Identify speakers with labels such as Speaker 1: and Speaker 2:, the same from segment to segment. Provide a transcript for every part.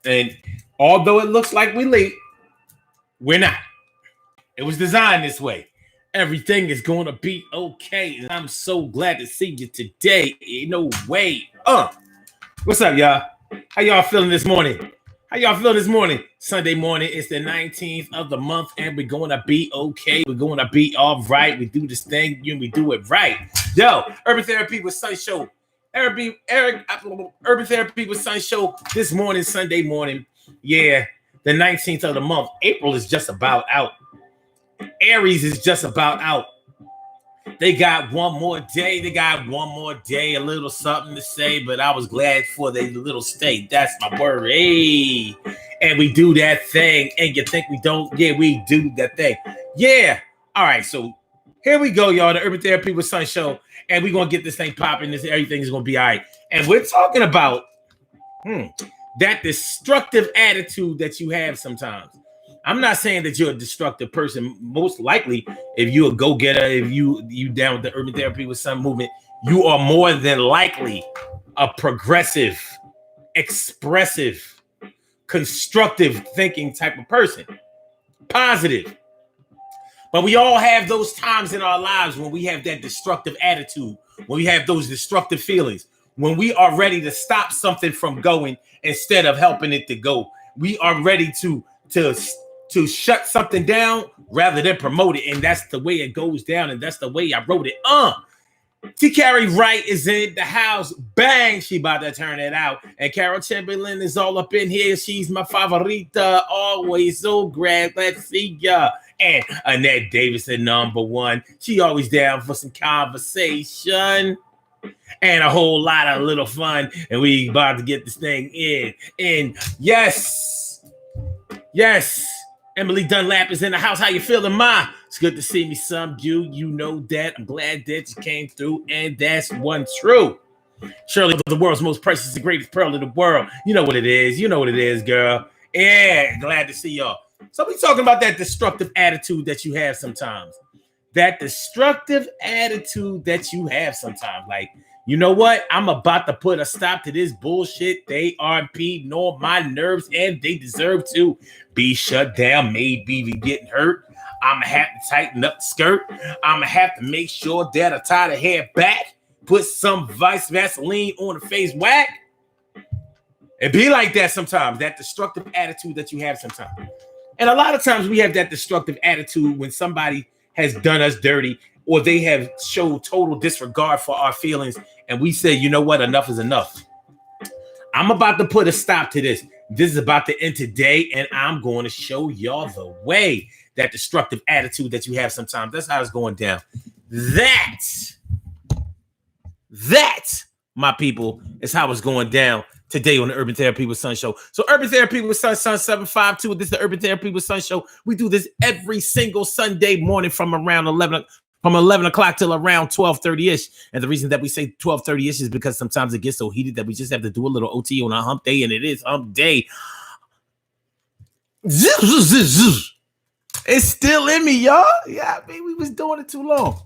Speaker 1: And although it looks like we're late, we're not. It was designed this way. Everything is going to be okay. And I'm so glad to see you today. Ain't no way. What's up, y'all? How y'all feeling this morning? How y'all feeling this morning? Sunday morning. It's the 19th of the month, and we're going to be okay. We're going to be all right. We do this thing, and we do it right. Yo, Urban Therapy with Sun Show. Urban Therapy with Sun Show this morning, Sunday morning. Yeah, the 19th of the month. April is just about out. Aries is just about out. They got one more day. A little something to say, but I was glad for the little stay. That's my word. Hey. And we do that thing. And you think we don't? Yeah, we do that thing. Yeah. All right. So here we go, y'all. The Urban Therapy with Sun Show. And we're going to get this thing popping. Everything is going to be all right. And we're talking about that destructive attitude that you have sometimes. I'm not saying that you're a destructive person. Most likely, if you're a go-getter, if you down with the Urban Therapy with Sun movement, you are more than likely a progressive, expressive, constructive thinking type of person. Positive. But we all have those times in our lives when we have that destructive attitude, when we have those destructive feelings, when we are ready to stop something from going instead of helping it to go. We are ready to shut something down rather than promote it. And that's the way it goes down. And that's the way I wrote it. T. Carrie Wright is in the house. Bang. She about to turn it out. And Carol Chamberlain is all up in here. She's my favorita. Always so glad to see ya. And Annette Davidson, number one. She always down for some conversation and a whole lot of little fun. And we about to get this thing in. And yes. Emily Dunlap is in the house. How you feeling, Ma? It's good to see me, some you know that. I'm glad that you came through, and that's one true. Shirley, the world's most precious, the greatest pearl of the world. You know what it is. You know what it is, girl. Yeah, glad to see y'all. So we talking about that destructive attitude that you have sometimes. That destructive attitude that you have sometimes. Like, you know what? I'm about to put a stop to this bullshit. They are impeding on my nerves, and they deserve to be shut down. Maybe we getting hurt. I'm going to have to tighten up the skirt. I'm going to have to make sure that I tie the hair back, put some Vaseline on the face whack. It be like that sometimes, that destructive attitude that you have sometimes. And a lot of times we have that destructive attitude when somebody has done us dirty or they have showed total disregard for our feelings. And we say, you know what? Enough is enough. I'm about to put a stop to this. This is about to end today, and I'm going to show y'all the way. That destructive attitude that you have sometimes. That's how it's going down. That, my people, is how it's going down today on the Urban Therapy with Sun Show. So Urban Therapy with Sun 752. This is the Urban Therapy with Sun Show. We do this every single Sunday morning from around 11 o'clock till around 12:30-ish. And the reason that we say 12:30-ish is because sometimes it gets so heated that we just have to do a little OT on a hump day, and it is hump day. It's still in me, y'all. Yeah, I mean, we was doing it too long.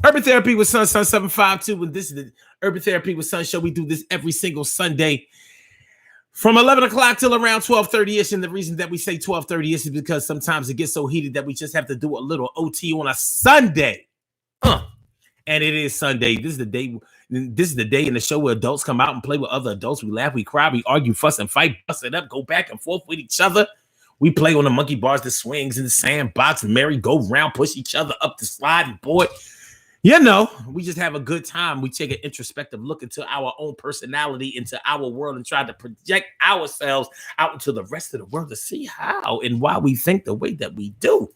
Speaker 1: Urban Therapy with Sun 752. And this is the Urban Therapy with Sun Show. We do this every single Sunday from 11 o'clock till around 12:30-ish. And the reason that we say 12:30-ish is because sometimes it gets so heated that we just have to do a little OT on a Sunday. And it is Sunday. This is the day in the show where adults come out and play with other adults. We laugh, we cry, we argue, fuss, and fight, bust it up, go back and forth with each other. We play on the monkey bars, the swings, in the sandbox, merry-go-round, push each other up the sliding board. You know, we just have a good time. We take an introspective look into our own personality, into our world, and try to project ourselves out into the rest of the world to see how and why we think the way that we do.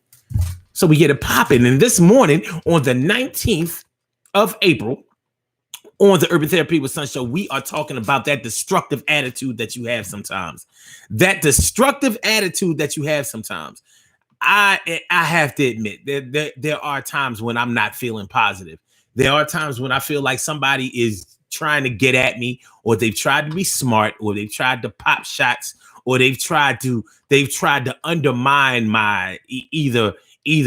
Speaker 1: So we get it popping. And this morning, on the 19th of April, on the Urban Therapy with Sun Show, we are talking about that destructive attitude that you have sometimes. That destructive attitude that you have sometimes. I have to admit, there are times when I'm not feeling positive. There are times when I feel like somebody is trying to get at me, or they've tried to be smart, or they've tried to pop shots, or they've tried to undermine my either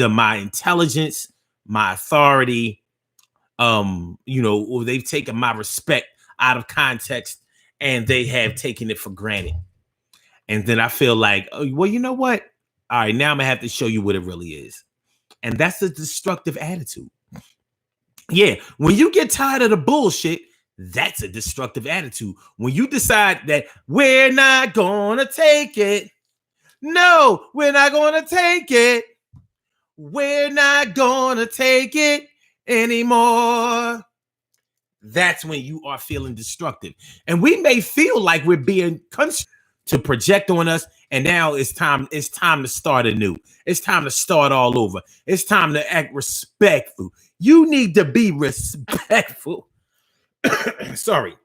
Speaker 1: my intelligence, my authority, or they've taken my respect out of context, and they have taken it for granted. And then I feel like, oh, well, you know what? All right, now I'm gonna have to show you what it really is. And that's a destructive attitude. Yeah, when you get tired of the bullshit, that's a destructive attitude. When you decide that we're not gonna take it, no, we're not gonna take it. We're not gonna take it anymore. That's when you are feeling destructive. And we may feel like we're being to project on us, and now it's time to start anew. It's time to start all over. It's time to act respectful. You need to be respectful. Sorry.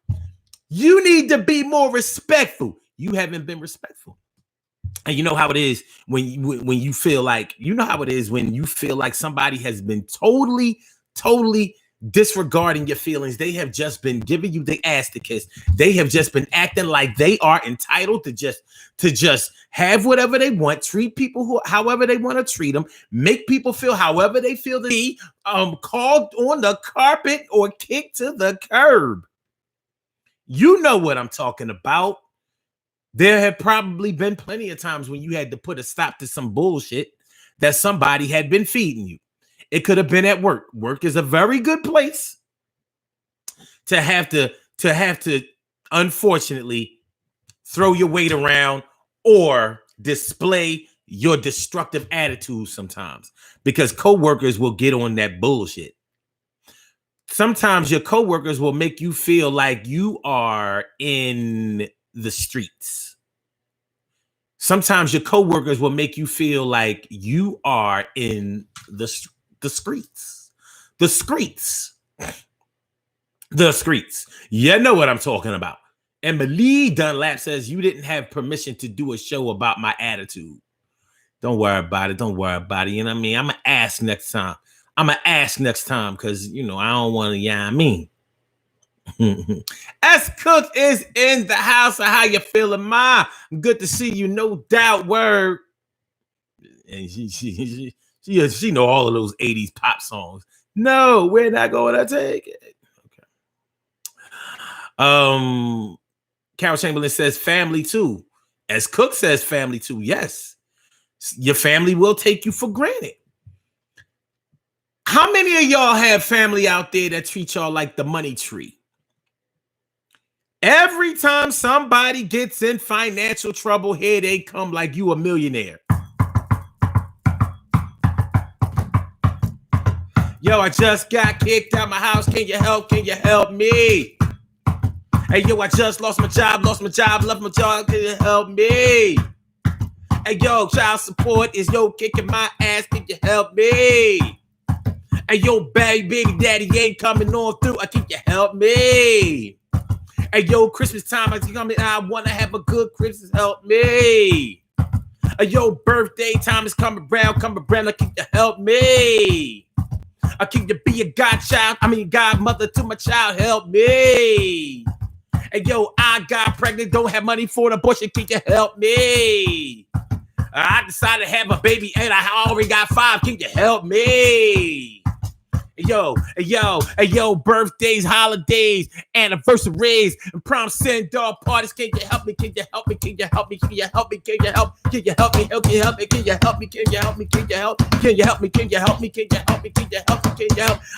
Speaker 1: You need to be more respectful. You haven't been respectful. And you know how it is when you feel like, you know how it is when you feel like somebody has been totally disregarding your feelings. They have just been giving you the ass to kiss. They have just been acting like they are entitled to just have whatever they want, treat people however they want to treat them, make people feel however they feel to be called on the carpet or kicked to the curb. You know what I'm talking about. There have probably been plenty of times when you had to put a stop to some bullshit that somebody had been feeding you. It could have been at work. Work is a very good place to have to unfortunately throw your weight around or display your destructive attitude sometimes, because coworkers will get on that bullshit. Sometimes your coworkers will make you feel like you are in the streets. Sometimes your coworkers will make you feel like you are in the streets. The streets. You know what I'm talking about. And Malie Dunlap says you didn't have permission to do a show about my attitude. Don't worry about it. You know what I mean? I'm going to ask next time. Because, you know, I don't want to, yeah, I mean. S. Cook is in the house. How you feeling, Ma? Good to see you, no doubt. Word. And she know all of those 80s pop songs. No, we're not going to take it. Okay. Carol Chamberlain says family too. As Cook says family too. Yes. Your family will take you for granted. How many of y'all have family out there that treat y'all like the money tree? Every time somebody gets in financial trouble, here they come like you a millionaire. Yo, I just got kicked out my house. Can you help me? Hey, yo, I just lost my job, left my job. Can you help me? Hey, yo, child support is kicking my ass. Can you help me? Hey, yo, baby daddy ain't coming on through. Can you help me? Hey, yo, Christmas time, I want to have a good Christmas. Help me. Hey, yo, birthday time is coming around. Can you help me? I can you be a godmother to my child. Help me. Hey, yo, I got pregnant, don't have money for an abortion. Can you help me? I decided to have a baby and I already got 5. Can you help me? Hey, yo, birthdays, holidays, anniversaries, and prom send-off parties. Can you help me?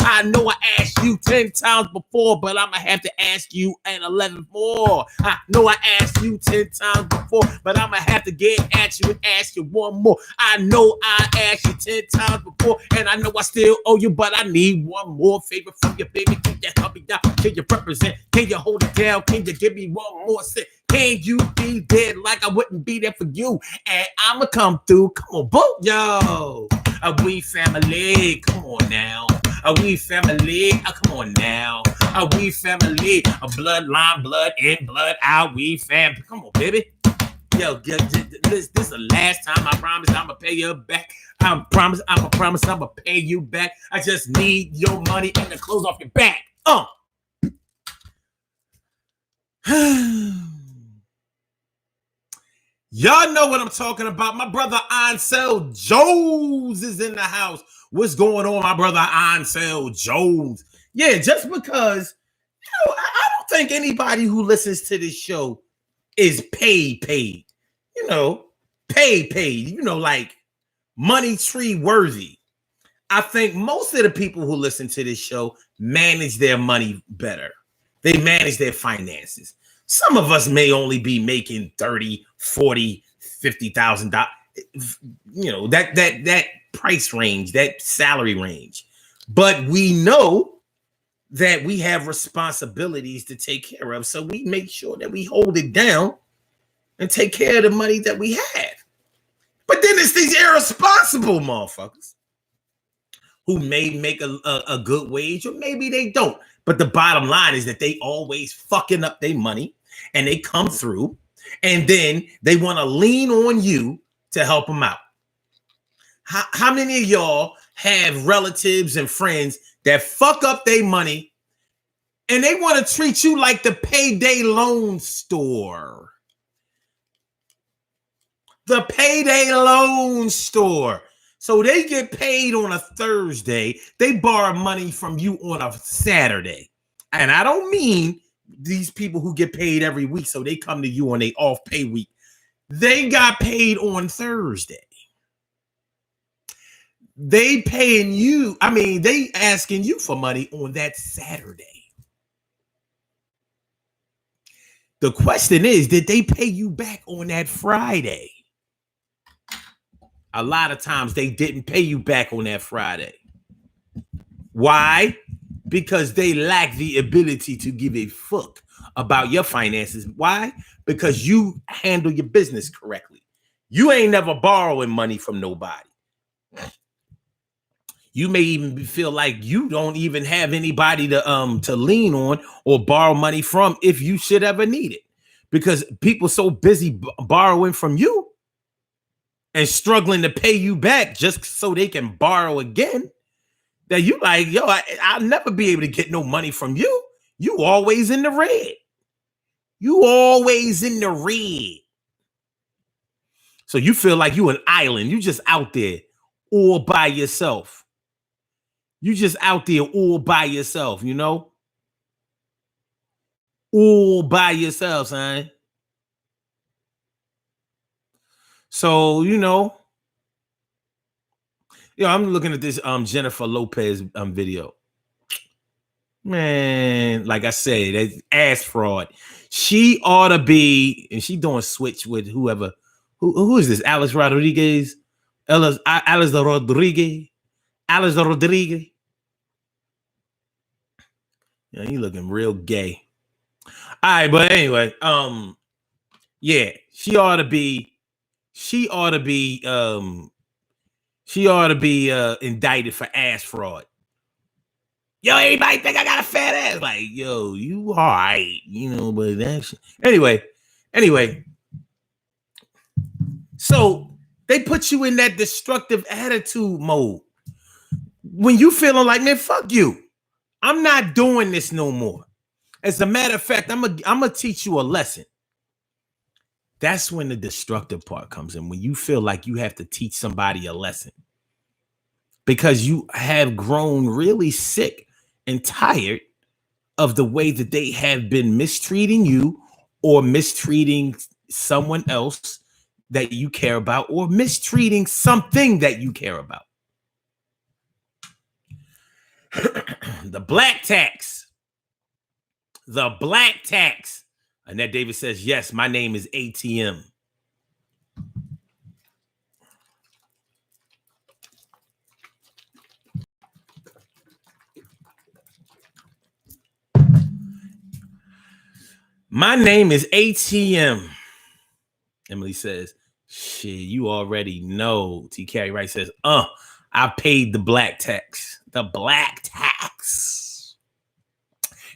Speaker 1: I know I asked you 10 times before, but I'm gonna have to ask you an 11 more. I know I asked you 10 times before, but I'm gonna have to get at you and ask you one more. I know I asked you 10 times before, and I know I still owe you, but I need one more favor from you, baby. Can you help me down? Can you represent? Can you hold it down? Can you give me one more sip? Can you be there like I wouldn't be there for you? And I'ma come through. Come on, boo. Yo, we family. Come on now. We family. Come on now. We family. A bloodline, blood in, blood out. We fam. Come on, baby. Yo, this is the last time. I promise I'ma pay you back. I promise I'ma pay you back. I just need your money and the clothes off your back. Y'all know what I'm talking about. My brother Ansel Jones is in the house. What's going on, my brother Ansel Jones? Yeah, just because, I don't think anybody who listens to this show is paid. paid, like money tree worthy. I think most of the people who listen to this show manage their money better. They manage their finances. Some of us may only be making 30, 40, $50,000, that price range, that salary range. But we know that we have responsibilities to take care of. So we make sure that we hold it down and take care of the money that we have. But then it's these irresponsible motherfuckers who may make a good wage, or maybe they don't. But the bottom line is that they always fucking up their money, and they come through, and then they want to lean on you to help them out. How many of y'all have relatives and friends that fuck up their money, and they want to treat you like the payday loan store? The payday loan store. So they get paid on a Thursday. They borrow money from you on a Saturday. And I don't mean these people who get paid every week, so they come to you on a off pay week. They got paid on Thursday. They paying you. I mean, they asking you for money on that Saturday. The question is, did they pay you back on that Friday? A lot of times they didn't pay you back on that Friday. Why? Because they lack the ability to give a fuck about your finances. Why? Because you handle your business correctly. You ain't never borrowing money from nobody. You may even feel like you don't even have anybody to lean on or borrow money from if you should ever need it. Because people so busy borrowing from you and struggling to pay you back just so they can borrow again, that you like, yo, I'll never be able to get no money from you. You always in the red. You always in the red. So you feel like you an island. You just out there all by yourself. You just out there all by yourself, all by yourself, son. So, I'm looking at this Jennifer Lopez video. Man, like I said, that's ass fraud. She ought to be, and she doing switch with whoever. Who is this? Alice Rodriguez? Alice Rodriguez. Yeah, he looking real gay. All right, but anyway, yeah, she ought to be indicted for ass fraud. Yo, anybody think I got a fat ass? Like, yo, you all right, but that's anyway. So they put you in that destructive attitude mode when you feeling like, man, fuck you. I'm not doing this no more. As a matter of fact, I'm gonna teach you a lesson. That's when the destructive part comes in, when you feel like you have to teach somebody a lesson because you have grown really sick and tired of the way that they have been mistreating you or mistreating someone else that you care about or mistreating something that you care about. The black tax. The black tax. Annette Davis says, yes, my name is ATM. My name is ATM. Emily says, shit, you already know. T. Carey Wright says, I paid the black tax. The black tax.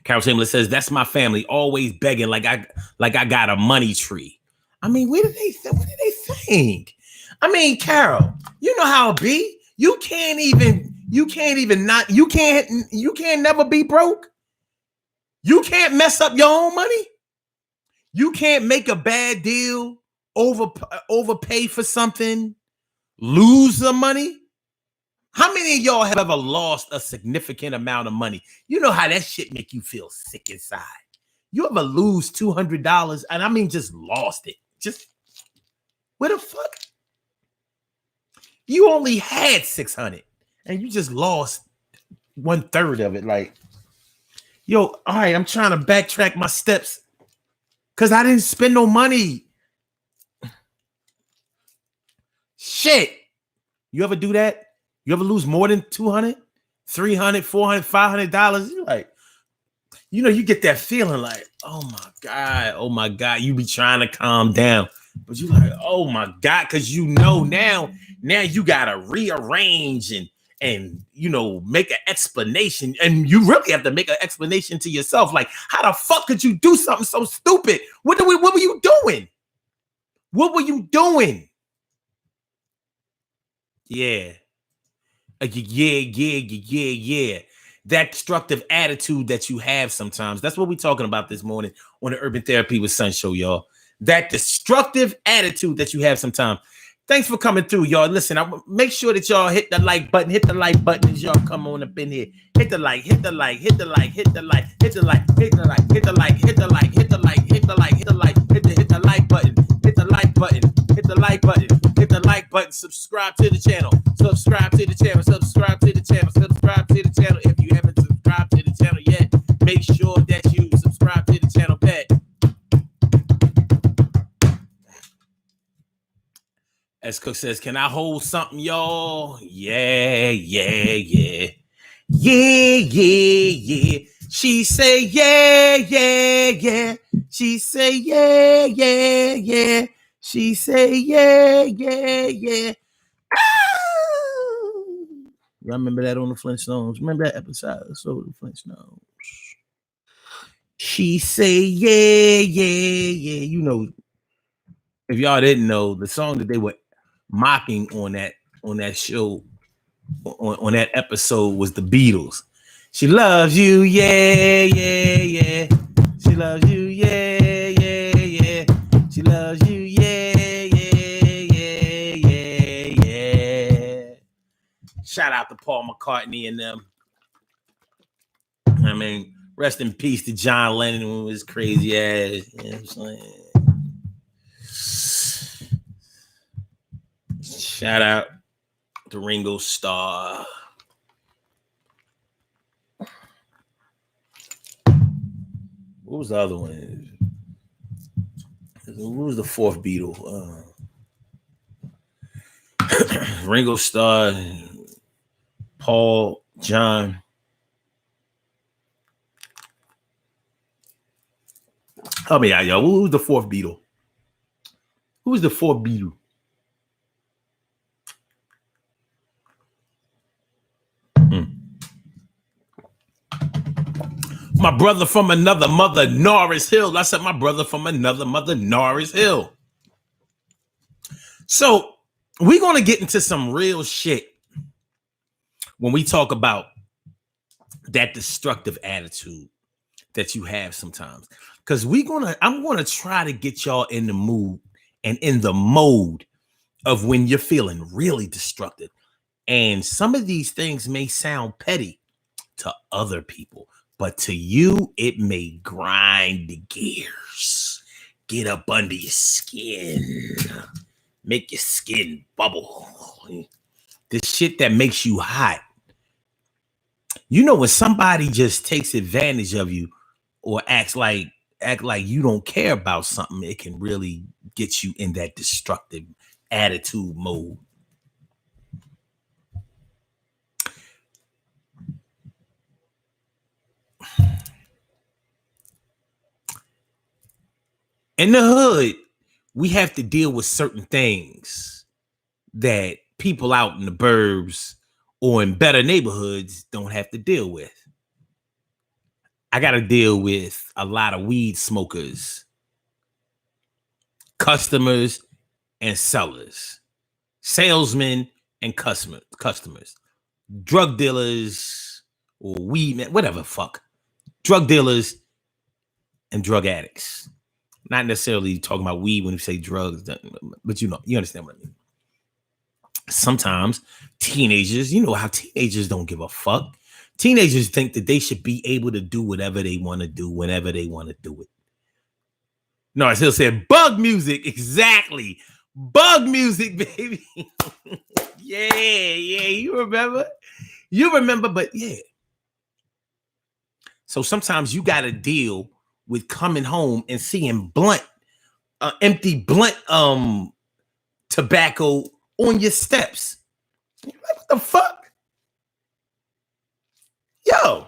Speaker 1: Carol Chamberlain says, that's my family, always begging like I got a money tree. I mean, what do they think? I mean, Carol, you know how it be. You can't never be broke. You can't mess up your own money. You can't make a bad deal, overpay for something, lose the money. How many of y'all have ever lost a significant amount of money? You know how that shit make you feel sick inside. You ever lose $200, and I mean just lost it. Where the fuck? You only had 600 and you just lost 1/3 of it. Like, yo, all right, I'm trying to backtrack my steps because I didn't spend no money. Shit. You ever do that? You ever lose more than 200, 300, 400, $500? You're like, you know, you get that feeling like, oh my God. You be trying to calm down, but you like, oh my God, because you know now you gotta rearrange and you know, make an explanation. And you really have to make an explanation to yourself. Like, how the fuck could you do something so stupid? What were you doing? What were you doing? Yeah. Yeah. That destructive attitude that you have sometimes. That's what we're talking about this morning on the Urban Therapy with Sun show, y'all. That destructive attitude that you have sometimes. Thanks for coming through, y'all. Listen, make sure that y'all hit the like button. Hit the like button as y'all come on up in here. Hit the like, hit the like, hit the like, hit the like, hit the like, hit the like, hit the like, hit the like, hit the like, hit the like, hit the like, hit the like button, hit the like button, hit the like button, hit the like button. Subscribe to the channel. Subscribe to the channel. Subscribe to the channel. Subscribe to the channel. If you haven't subscribed to the channel yet, make sure that you subscribe to the channel, Pat. As Cook says, can I hold something, y'all? Yeah. She say, yeah. She say, yeah. She say, yeah. Y'all remember that on the Flintstones? Remember that episode? So the Flintstones. She say, yeah. You know, if y'all didn't know, the song that they were mocking on that show, on that episode was the Beatles. She loves you, yeah. She loves you, yeah. She loves you, yeah. Shout out to Paul McCartney and them. I mean, rest in peace to John Lennon with his crazy ass. You know what I'm saying? Shout out to Ringo Starr. What was the other one? Who was the fourth Beatle? Ringo Starr, Paul, John. Help me out, y'all. Who was the fourth Beatle? Who was the fourth Beatle? My brother from another mother, Norris Hill. I said my brother from another mother, Norris Hill. So we're going to get into some real shit when we talk about that destructive attitude that you have sometimes. Because I'm going to try to get y'all in the mood and in the mode of when you're feeling really destructive. And some of these things may sound petty to other people, but to you, it may grind the gears, get up under your skin, make your skin bubble. The shit that makes you hot. You know, when somebody just takes advantage of you or act like you don't care about something, it can really get you in that destructive attitude mode. In the hood, we have to deal with certain things that people out in the burbs or in better neighborhoods don't have to deal with. I got to deal with a lot of weed smokers, customers and sellers, salesmen and customers, drug dealers or weed men, whatever fuck, drug dealers and drug addicts. Not necessarily talking about weed when you say drugs, but you understand what I mean. Sometimes teenagers, you know how teenagers don't give a fuck. Teenagers think that they should be able to do whatever they want to do whenever they want to do it. No, as Hill said, bug music. Exactly. Bug music, baby. Yeah, you remember? But yeah. So sometimes you got to deal with coming home and seeing empty blunt tobacco on your steps. You're like, what the fuck? Yo.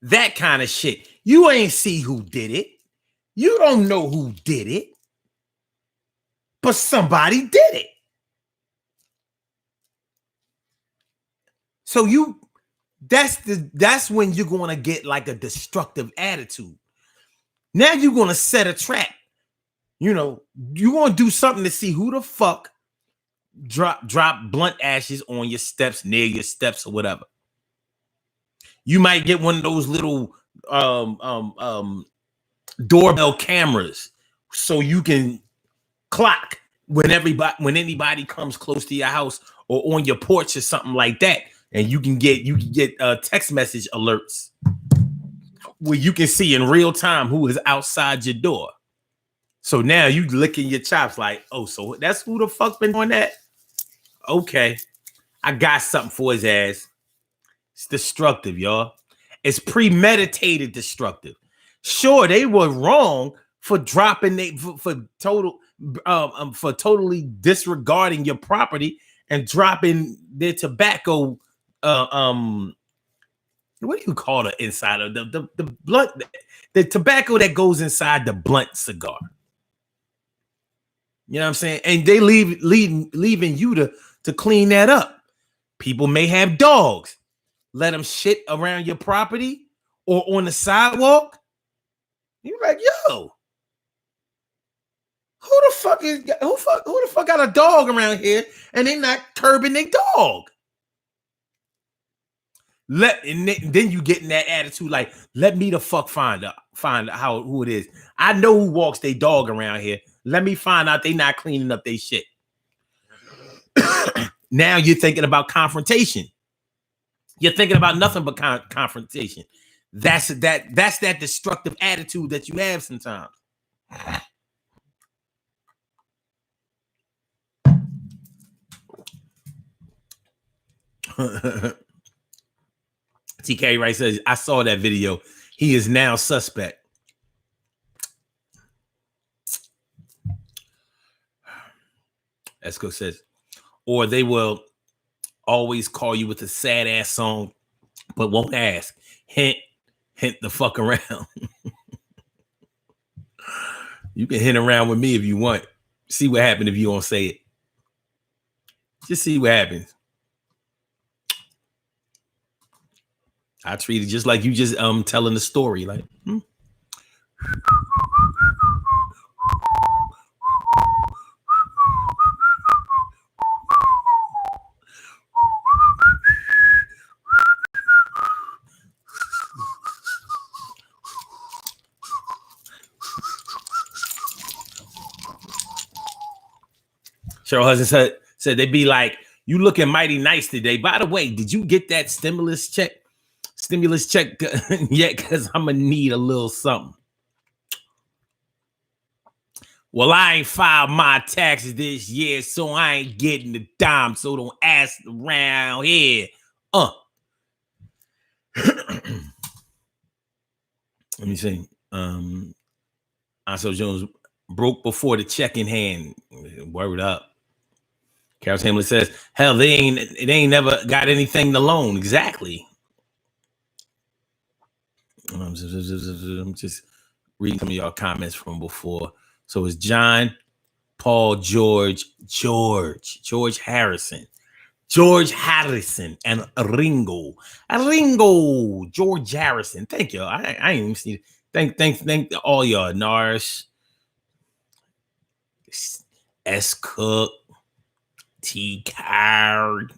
Speaker 1: That kind of shit. You ain't see who did it. You don't know who did it. But somebody did it. So that's when you're going to get like a destructive attitude. Now you're going to set a trap. You know, you're going to do something to see who the fuck drop blunt ashes on your steps, near your steps or whatever. You might get one of those little doorbell cameras so you can clock when anybody comes close to your house or on your porch or something like that, and you can get text message alerts where you can see in real time who is outside your door. So now you licking your chops like, oh, so that's who the fuck been doing that? Okay, I got something for his ass. It's destructive, y'all. It's premeditated destructive. Sure, they were wrong for dropping for totally disregarding your property and dropping their tobacco. What do you call the inside of the blunt? The tobacco that goes inside the blunt cigar. You know what I'm saying? And they leaving you to clean that up. People may have dogs. Let them shit around your property or on the sidewalk. You're like, yo, who the fuck got a dog around here and they not curbing their dog? Then you get in that attitude like, let me the fuck find out who it is. I know who walks their dog around here. Let me find out they not cleaning up their shit. Now you're thinking about confrontation. You're thinking about nothing but confrontation. That's that destructive attitude that you have sometimes. TK Wright says, I saw that video. He is now suspect. Esco says, or they will always call you with a sad ass song, but won't ask. Hint the fuck around. You can hint around with me if you want. See what happens if you don't say it. Just see what happens. I treat it just like you just telling the story. Like, Cheryl Hudson said they'd be like, you looking mighty nice today. By the way, did you get that stimulus check yet? Because I'm gonna need a little something. Well, I ain't filed my taxes this year, so I ain't getting the dime. So don't ask around here. Let me see. Anso Jones broke before the check in hand. Word up. Carol Hamlin says, hell, they ain't never got anything to loan. Exactly. I'm just reading some of y'all comments from before. So it's John, Paul, George Harrison, and Ringo, George Harrison. Thank you. I ain't even see it. Thank all y'all. Nars, S. Cook, T. Card.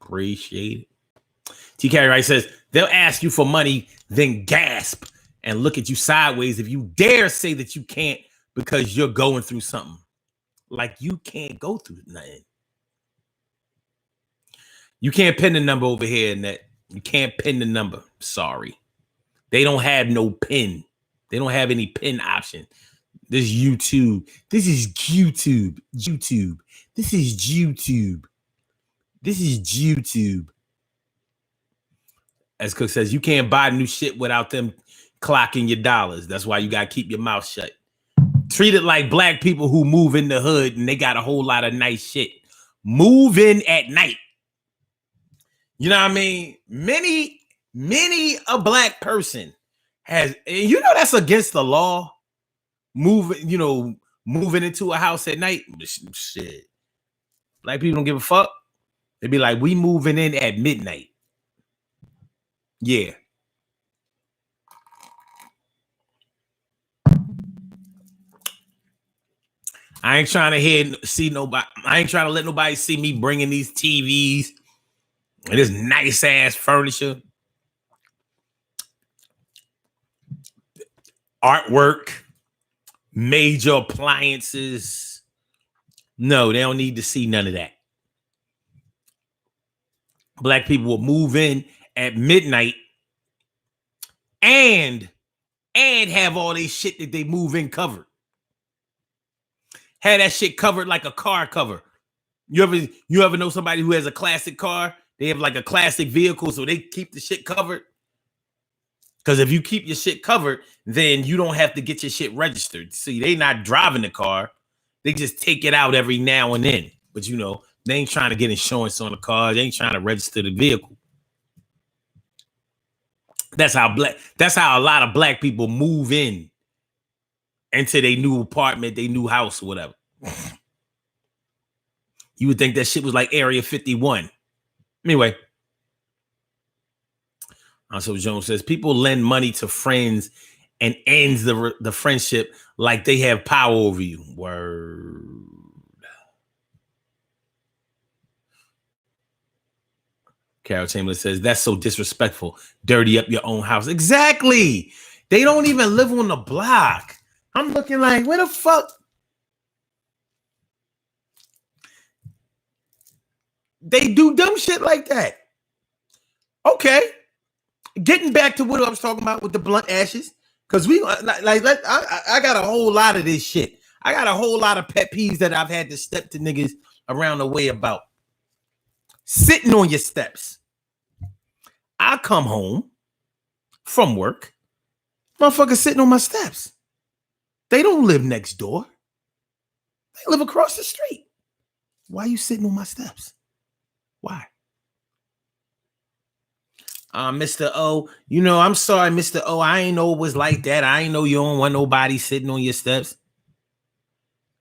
Speaker 1: Appreciate it. T. Carey Wright says they'll ask you for money, then gasp and look at you sideways if you dare say that you can't because you're going through something. Like you can't go through nothing. You can't pin the number over here, Annette. You can't pin the number. Sorry. They don't have no pin. They don't have any pin option. This YouTube. This is YouTube. YouTube. This is YouTube. This is YouTube. As Cook says, you can't buy new shit without them clocking your dollars. That's why you got to keep your mouth shut. Treat it like black people who move in the hood and they got a whole lot of nice shit. Move in at night. You know what I mean? Many a black person has, you know, that's against the law. Moving into a house at night. Shit. Black people don't give a fuck. They be like, we moving in at midnight. Yeah. I ain't trying to see nobody. I ain't trying to let nobody see me bringing these TVs and this nice ass furniture, artwork, major appliances. No, they don't need to see none of that. Black people will move in at midnight and have all this shit that they move in covered. Have that shit covered like a car cover. You ever know somebody who has a classic car? They have like a classic vehicle, so they keep the shit covered. Because if you keep your shit covered, then you don't have to get your shit registered. See, they not driving the car. They just take it out every now and then. But you know, they ain't trying to get insurance on the car. They ain't trying to register the vehicle. That's how a lot of black people move in into their new apartment, their new house, or whatever. You would think that shit was like Area 51. Anyway. So Jones says, people lend money to friends and ends the friendship like they have power over you. Word. Carol Chamberlain says, that's so disrespectful. Dirty up your own house. Exactly. They don't even live on the block. I'm looking like, where the fuck? They do dumb shit like that. Okay. Getting back to what I was talking about with the blunt ashes, because I got a whole lot of this shit. I got a whole lot of pet peeves that I've had to step to niggas around the way about. Sitting on your steps. I come home from work, motherfuckers sitting on my steps. They don't live next door. They live across the street. Why are you sitting on my steps? Why? Mr. O, you know, I'm sorry, Mr. O. I ain't know it was like that. I ain't know you don't want nobody sitting on your steps.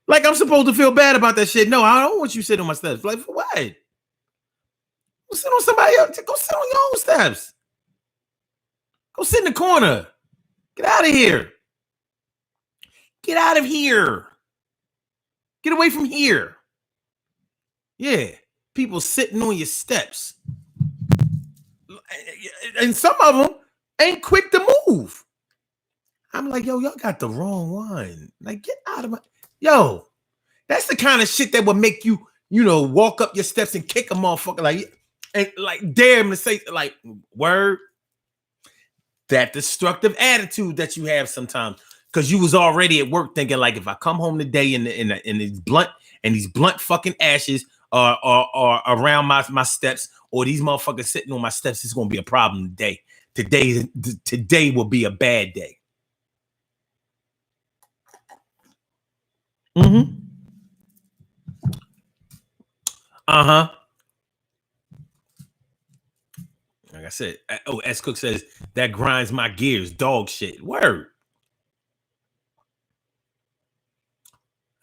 Speaker 1: Like I'm supposed to feel bad about that shit. No, I don't want you sitting on my steps. Like, for what? Go sit on somebody else. Go sit on your own steps. Go sit in the corner. Get out of here. Get out of here. Get away from here. Yeah. People sitting on your steps. And some of them ain't quick to move. I'm like, yo, y'all got the wrong one. Like, get out of my... Yo, that's the kind of shit that would make you, you know, walk up your steps and kick a motherfucker like... And like, dare him to say, like, word. That destructive attitude that you have sometimes, because you was already at work thinking, like, if I come home today and these blunt fucking ashes are around my steps, or these motherfuckers sitting on my steps, it's gonna be a problem today. Today will be a bad day. Mm-hmm. Uh-huh. Like I said, S. Cook says, that grinds my gears. Dog shit. Word.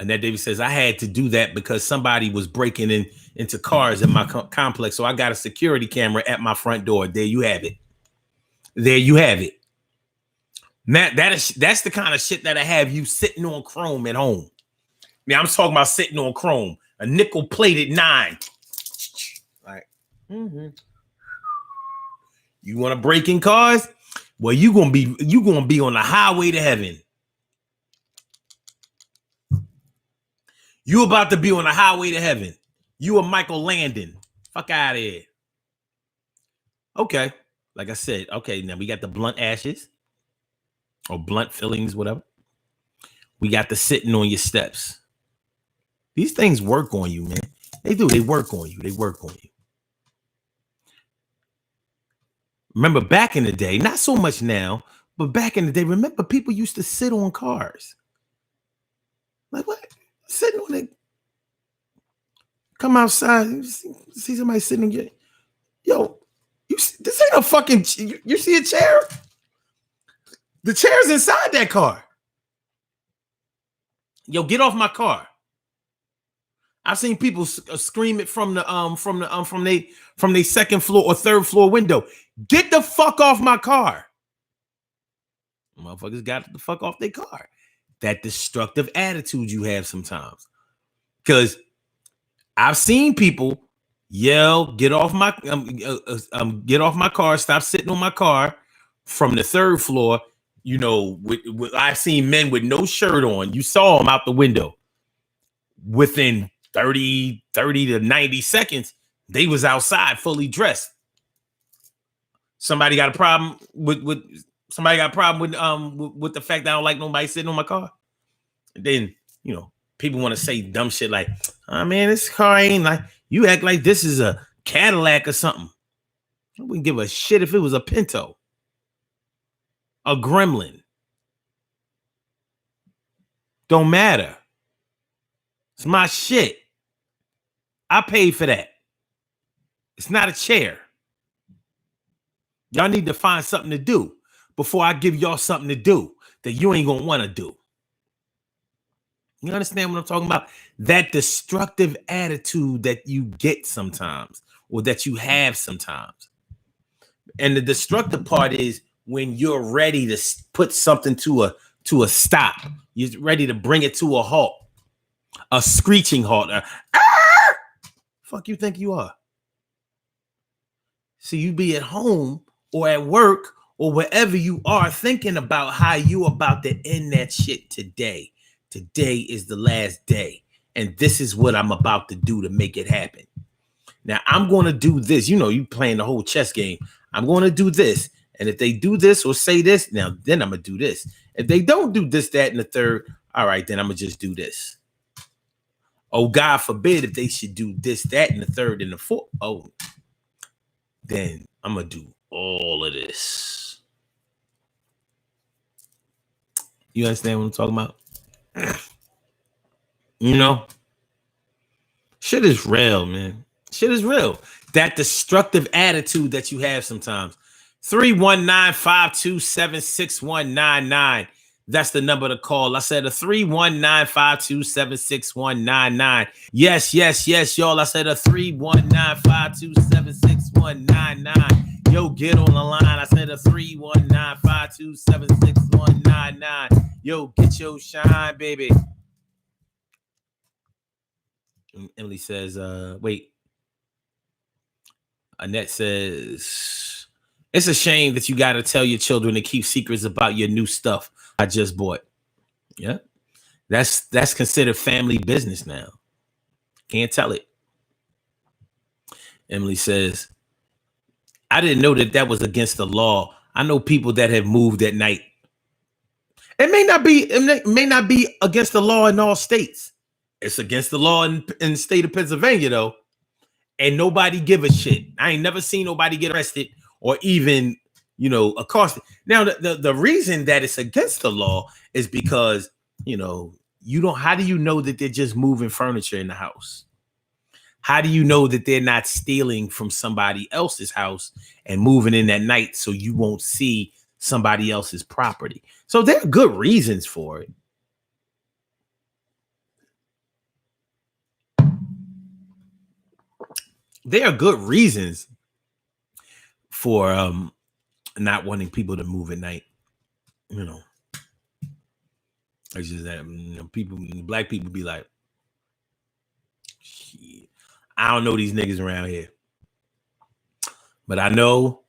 Speaker 1: Annette Davis says, I had to do that because somebody was breaking into cars in my complex. So I got a security camera at my front door. There you have it. There you have it. That's the kind of shit that I have you sitting on chrome at home. I'm talking about sitting on chrome. A nickel-plated 9. Like, mm-hmm. You want to break in cars? Well, you gonna be on the highway to heaven. You about to be on the highway to heaven. You are Michael Landon. Fuck out of here. Okay, like I said. Okay, now we got the blunt ashes. or blunt fillings, whatever. We got the sitting on your steps. These things work on you, man. They do. They work on you. They work on you. Remember back in the day, not so much now, but back in the day, remember people used to sit on cars. Like what? Sitting on it. Come outside, see somebody sitting on your. Yo, this ain't a fucking. You see a chair? The chair's inside that car. Yo, get off my car. I've seen people scream it from the second floor or third floor window. Get the fuck off my car. Motherfuckers got the fuck off their car. That destructive attitude you have sometimes. Because I've seen people yell, get off my car, stop sitting on my car from the third floor. You know, I've seen men with no shirt on. You saw them out the window. Within 30 to 90 seconds, they was outside fully dressed. Somebody got a problem with the fact that I don't like nobody sitting on my car. And then, you know, people want to say dumb shit like, oh man, this car ain't like, you act like this is a Cadillac or something. I wouldn't give a shit if it was a Pinto. A Gremlin. Don't matter. It's my shit. I paid for that. It's not a chair. Y'all need to find something to do before I give y'all something to do that you ain't gonna want to do. You understand what I'm talking about? That destructive attitude that you get sometimes, or that you have sometimes. And the destructive part is when you're ready to put something to a stop. You're ready to bring it to a halt. A screeching halt. Fuck you think you are? So you be at home or at work or wherever you are thinking about how you about to end that shit today. Today is the last day. And this is what I'm about to do to make it happen. Now I'm going to do this. You know, you playing the whole chess game. I'm going to do this. And if they do this or say this, now then I'm going to do this. If they don't do this, that, and the third, all right, then I'm going to just do this. Oh, God forbid if they should do this, that, and the third, and the fourth. Oh, then I'm going to do all of this. You understand what I'm talking about? You know? Shit is real, man. Shit is real. That destructive attitude that you have sometimes. 319-527-6199. That's the number to call. I said a 319-527-6199. Yes, y'all. I said a 319-527-6199. Yo, get on the line. I said a 319-527-6199. Yo, get your shine, baby. Emily says, wait. Annette says, it's a shame that you got to tell your children to keep secrets about your new stuff I just bought. Yeah. That's considered family business now. Can't tell it. Emily says, I didn't know that was against the law. I know people that have moved at night. It may not be against the law in all states. It's against the law in the state of Pennsylvania, though. And nobody give a shit. I ain't never seen nobody get arrested or even, you know, accosted. Now, the reason that it's against the law is because, you know, how do you know that they're just moving furniture in the house? How do you know that they're not stealing from somebody else's house and moving in at night so you won't see somebody else's property? So there are good reasons for it. There are good reasons for not wanting people to move at night. You know, it's just that, you know, black people be like, shit, I don't know these niggas around here, but I know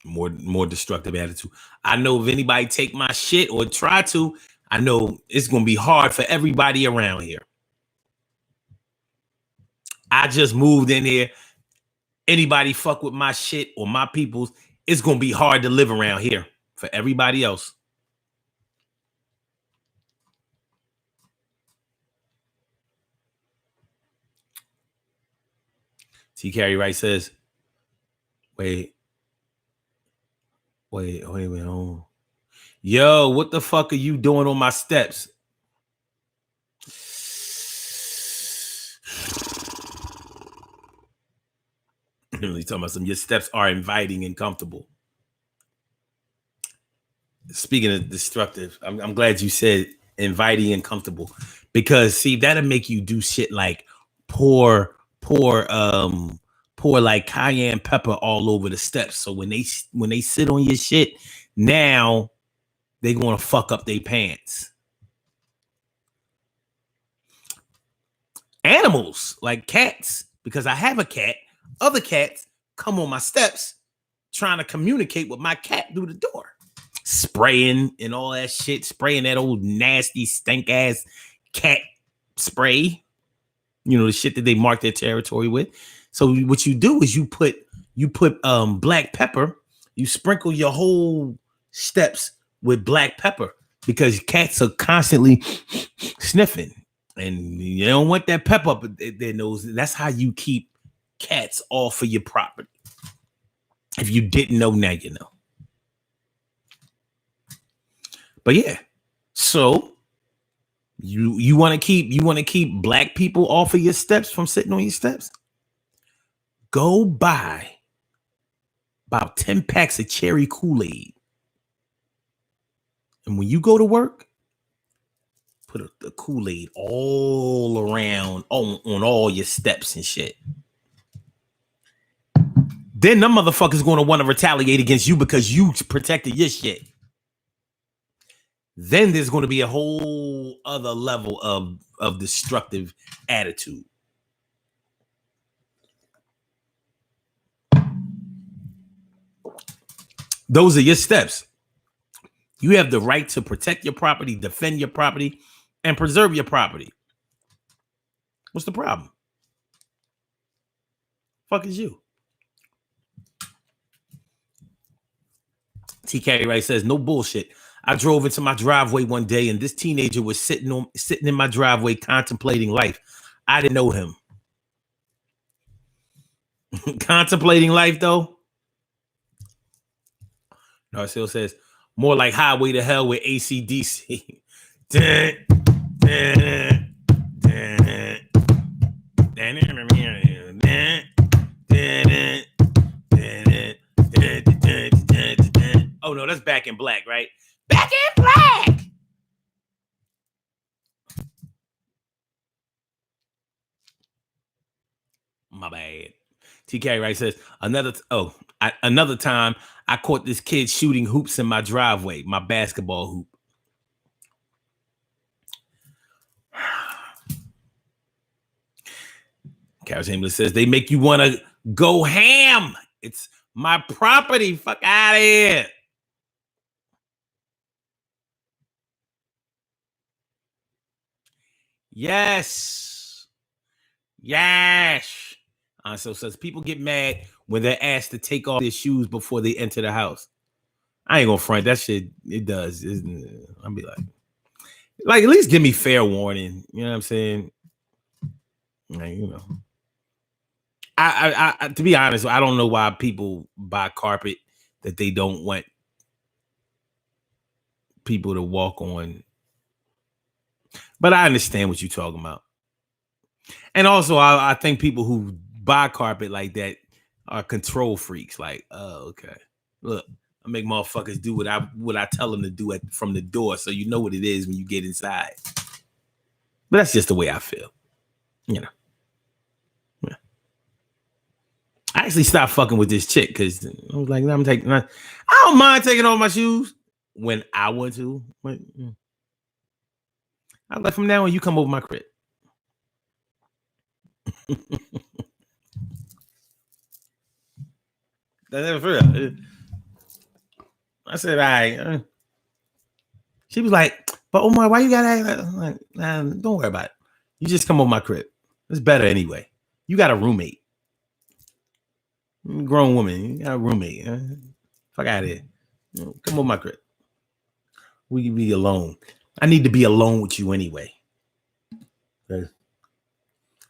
Speaker 1: more destructive attitude. I know if anybody take my shit or try to, I know it's gonna be hard for everybody around here. I just moved in here. Anybody fuck with my shit or my people's, it's gonna be hard to live around here for everybody else. T. Carey Wright says, wait. Oh. Yo, what the fuck are you doing on my steps? He's talking about your steps are inviting and comfortable. Speaking of destructive, I'm glad you said inviting and comfortable, because see, that'll make you do shit like pour like cayenne pepper all over the steps. So when they sit on your shit, now they're gonna fuck up their pants. Animals like cats, because I have a cat, other cats come on my steps trying to communicate with my cat through the door, spraying and all that shit, spraying that old nasty stink ass cat spray, the shit that they mark their territory with. So what you do is you put black pepper, you sprinkle your whole steps with black pepper, because cats are constantly sniffing. And you don't want that pepper up their nose. That's how you keep cats off of your property. If you didn't know, now you know. But yeah, so you want to keep black people off of your steps from sitting on your steps? Go buy about 10 packs of cherry Kool-Aid. And when you go to work, put the Kool-Aid all around on all your steps and shit. Then them motherfuckers going to want to retaliate against you because you protected your shit. Then there's going to be a whole other level of destructive attitude. Those are your steps. You have the right to protect your property, defend your property, and preserve your property. What's the problem? Fuck is you? T. Carey Wright says, no bullshit. I drove into my driveway one day and this teenager was sitting in my driveway contemplating life. I didn't know him. Contemplating life, though? Narcille says, more like Highway to Hell with AC/DC. Oh, no, that's Back in Black, right? Back in Black! My bad. T. Carey Wright says, another time I caught this kid shooting hoops in my driveway, my basketball hoop. Carol Chambers says, they make you want to go ham. It's my property. Fuck out of here. Yes. So says people get mad when they're asked to take off their shoes before they enter the house. I ain't gonna front that shit. It does. I'll be like at least give me fair warning. You know what I'm saying? Like, I to be honest, I don't know why people buy carpet that they don't want people to walk on. But I understand what you're talking about. And also, I think people who buy carpet like that are control freaks. Like, oh, okay. Look, I make motherfuckers do what I tell them to do from the door, so you know what it is when you get inside. But that's just the way I feel. Yeah. I actually stopped fucking with this chick because I was like, I don't mind taking off my shoes when I want to. But I was like, from now on, you come over my crib. That's real. I said, all right. She was like, but Omar, why you gotta act like, nah, don't worry about it. You just come over my crib. It's better anyway. You got a roommate. Grown woman. You got a roommate. Fuck out of here. Come over my crib. We can be alone. I need to be alone with you anyway.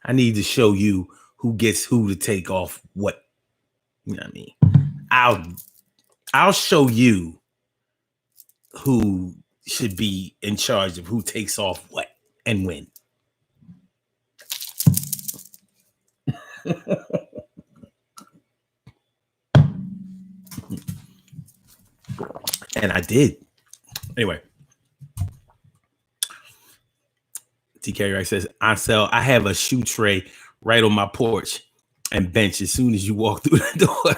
Speaker 1: I need to show you who gets who to take off what. You know what I mean? I'll show you who should be in charge of who takes off what and when. And I did. Anyway. TK Rice says, I have a shoe tray right on my porch and bench as soon as you walk through the door.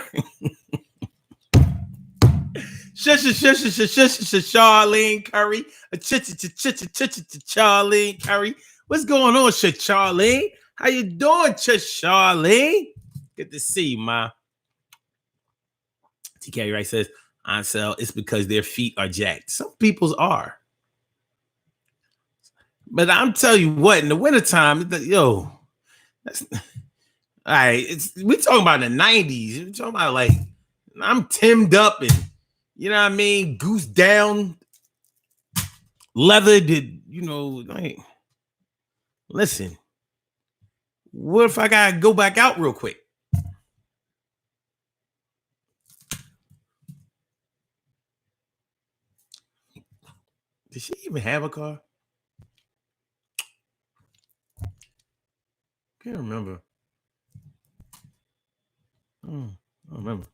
Speaker 1: Charlene Curry. Charlene Curry. What's going on, Charlene? How you doing, Charlene? Good to see you, ma. TK Rice says, Ansel, it's because their feet are jacked. Some people's are. But I'm telling you what, in the wintertime, that's all right. We're talking about the 90s. We're talking about like I'm timmed up and you know what I mean, goose down, leathered, like listen. What if I gotta go back out real quick? Did she even have a car? Can't remember. I don't remember.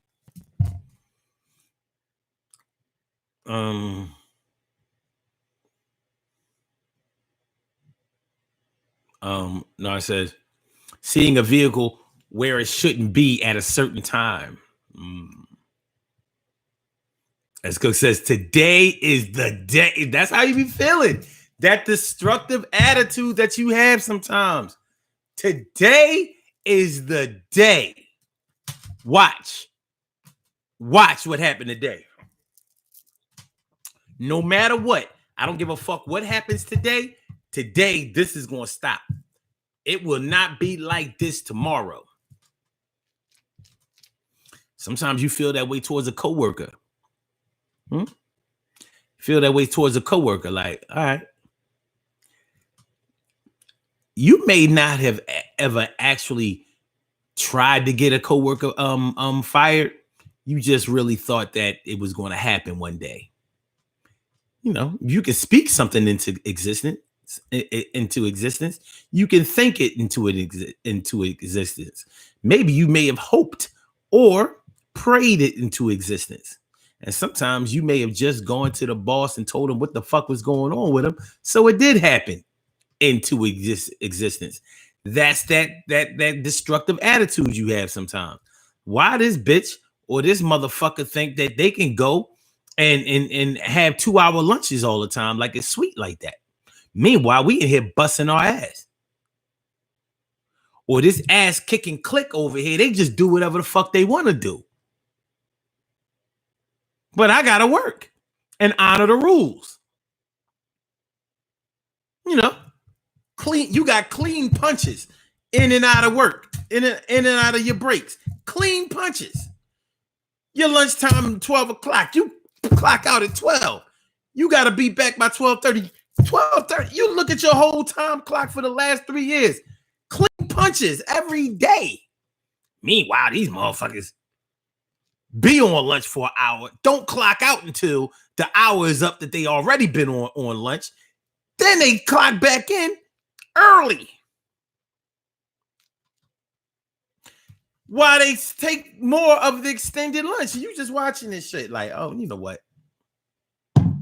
Speaker 1: No, it says seeing a vehicle where it shouldn't be at a certain time. As Cook says, today is the day. That's how you be feeling. That destructive attitude that you have sometimes. Today is the day. Watch what happened today. No matter what, I don't give a fuck what happens today. Today, this is going to stop. It will not be like this tomorrow. Sometimes you feel that way towards a coworker. Feel that way towards a coworker. Like, all right. You may not have ever actually tried to get a coworker fired. You just really thought that it was going to happen one day. You can speak something into existence. You can think it into existence. Maybe you may have hoped or prayed it into existence. And sometimes you may have just gone to the boss and told him what the fuck was going on with him. So it did happen into existence. That's that destructive attitude you have sometimes. Why this bitch or this motherfucker think that they can go and have 2-hour lunches all the time like it's sweet like that? Meanwhile, we in here busting our ass. Or this ass kicking clique over here, they just do whatever the fuck they want to do. But I gotta work and honor the rules. Clean. You got clean punches in and out of work, in and out of your breaks. Clean punches. Your lunchtime 12 o'clock. You clock out at 12. You got to be back by 12:30. 12:30. You look at your whole time clock for the last 3 years. Clean punches every day. Meanwhile, these motherfuckers be on lunch for an hour. Don't clock out until the hour is up that they already been on lunch. Then they clock back in early. Why they take more of the extended lunch? You just watching this shit like, oh, you know what? All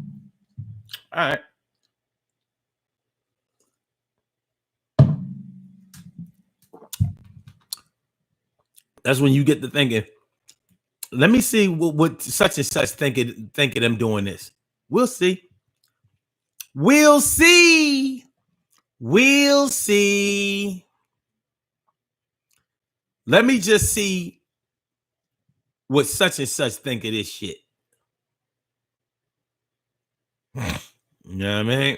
Speaker 1: right. That's when you get to thinking, let me see what such and such think of them doing this. We'll see. We'll see. We'll see. Let me just see what such and such think of this shit. You know what I mean?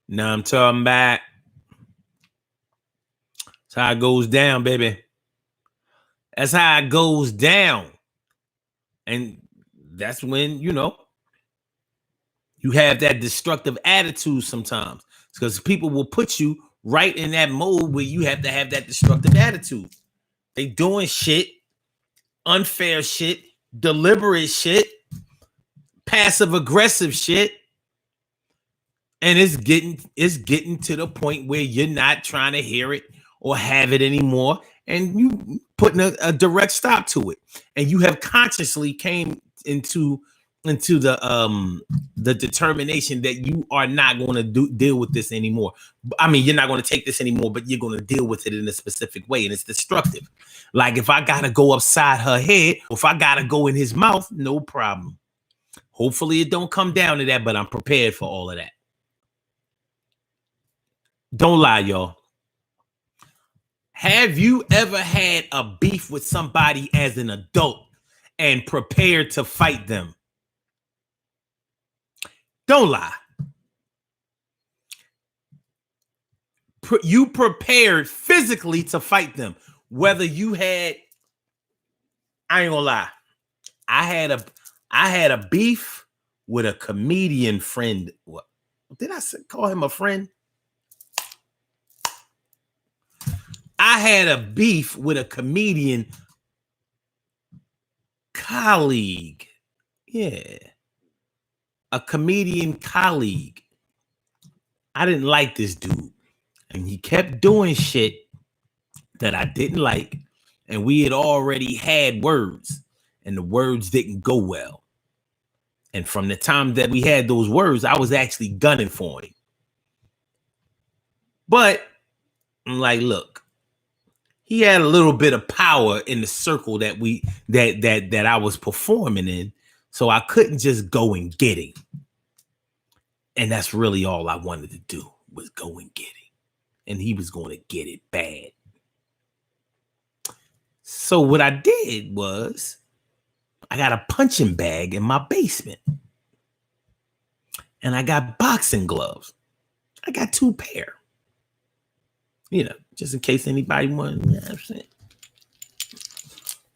Speaker 1: Now I'm talking about that's how it goes down, baby. That's how it goes down. And that's when, you have that destructive attitude sometimes. Because people will put you right in that mode where you have to have that destructive attitude. They doing shit, unfair shit, deliberate shit, passive aggressive shit. And it's getting to the point where you're not trying to hear it or have it anymore. And you putting a direct stop to it. And you have consciously came into the determination that you are not going to deal with this anymore. I mean, you're not going to take this anymore, but you're going to deal with it in a specific way, and it's destructive. Like if I gotta go upside her head, or if I gotta go in his mouth, no problem. Hopefully it don't come down to that, but I'm prepared for all of that. Don't lie, y'all. Have you ever had a beef with somebody as an adult and prepared to fight them? Don't lie. You prepared physically to fight them. Whether you had, I ain't gonna lie, I had a beef with a comedian friend. What did I call him a friend? I had a beef with a comedian colleague. Yeah. A comedian colleague. I didn't like this dude. And he kept doing shit that I didn't like. And we had already had words. And the words didn't go well. And from the time that we had those words, I was actually gunning for him. But I'm like, look, he had a little bit of power in the circle that I was performing in. So I couldn't just go and get him. And that's really all I wanted to do, was go and get him. And he was going to get it bad. So what I did was I got a punching bag in my basement. And I got boxing gloves. I got 2 pair. You know, just in case anybody wanted, you know what I'm saying?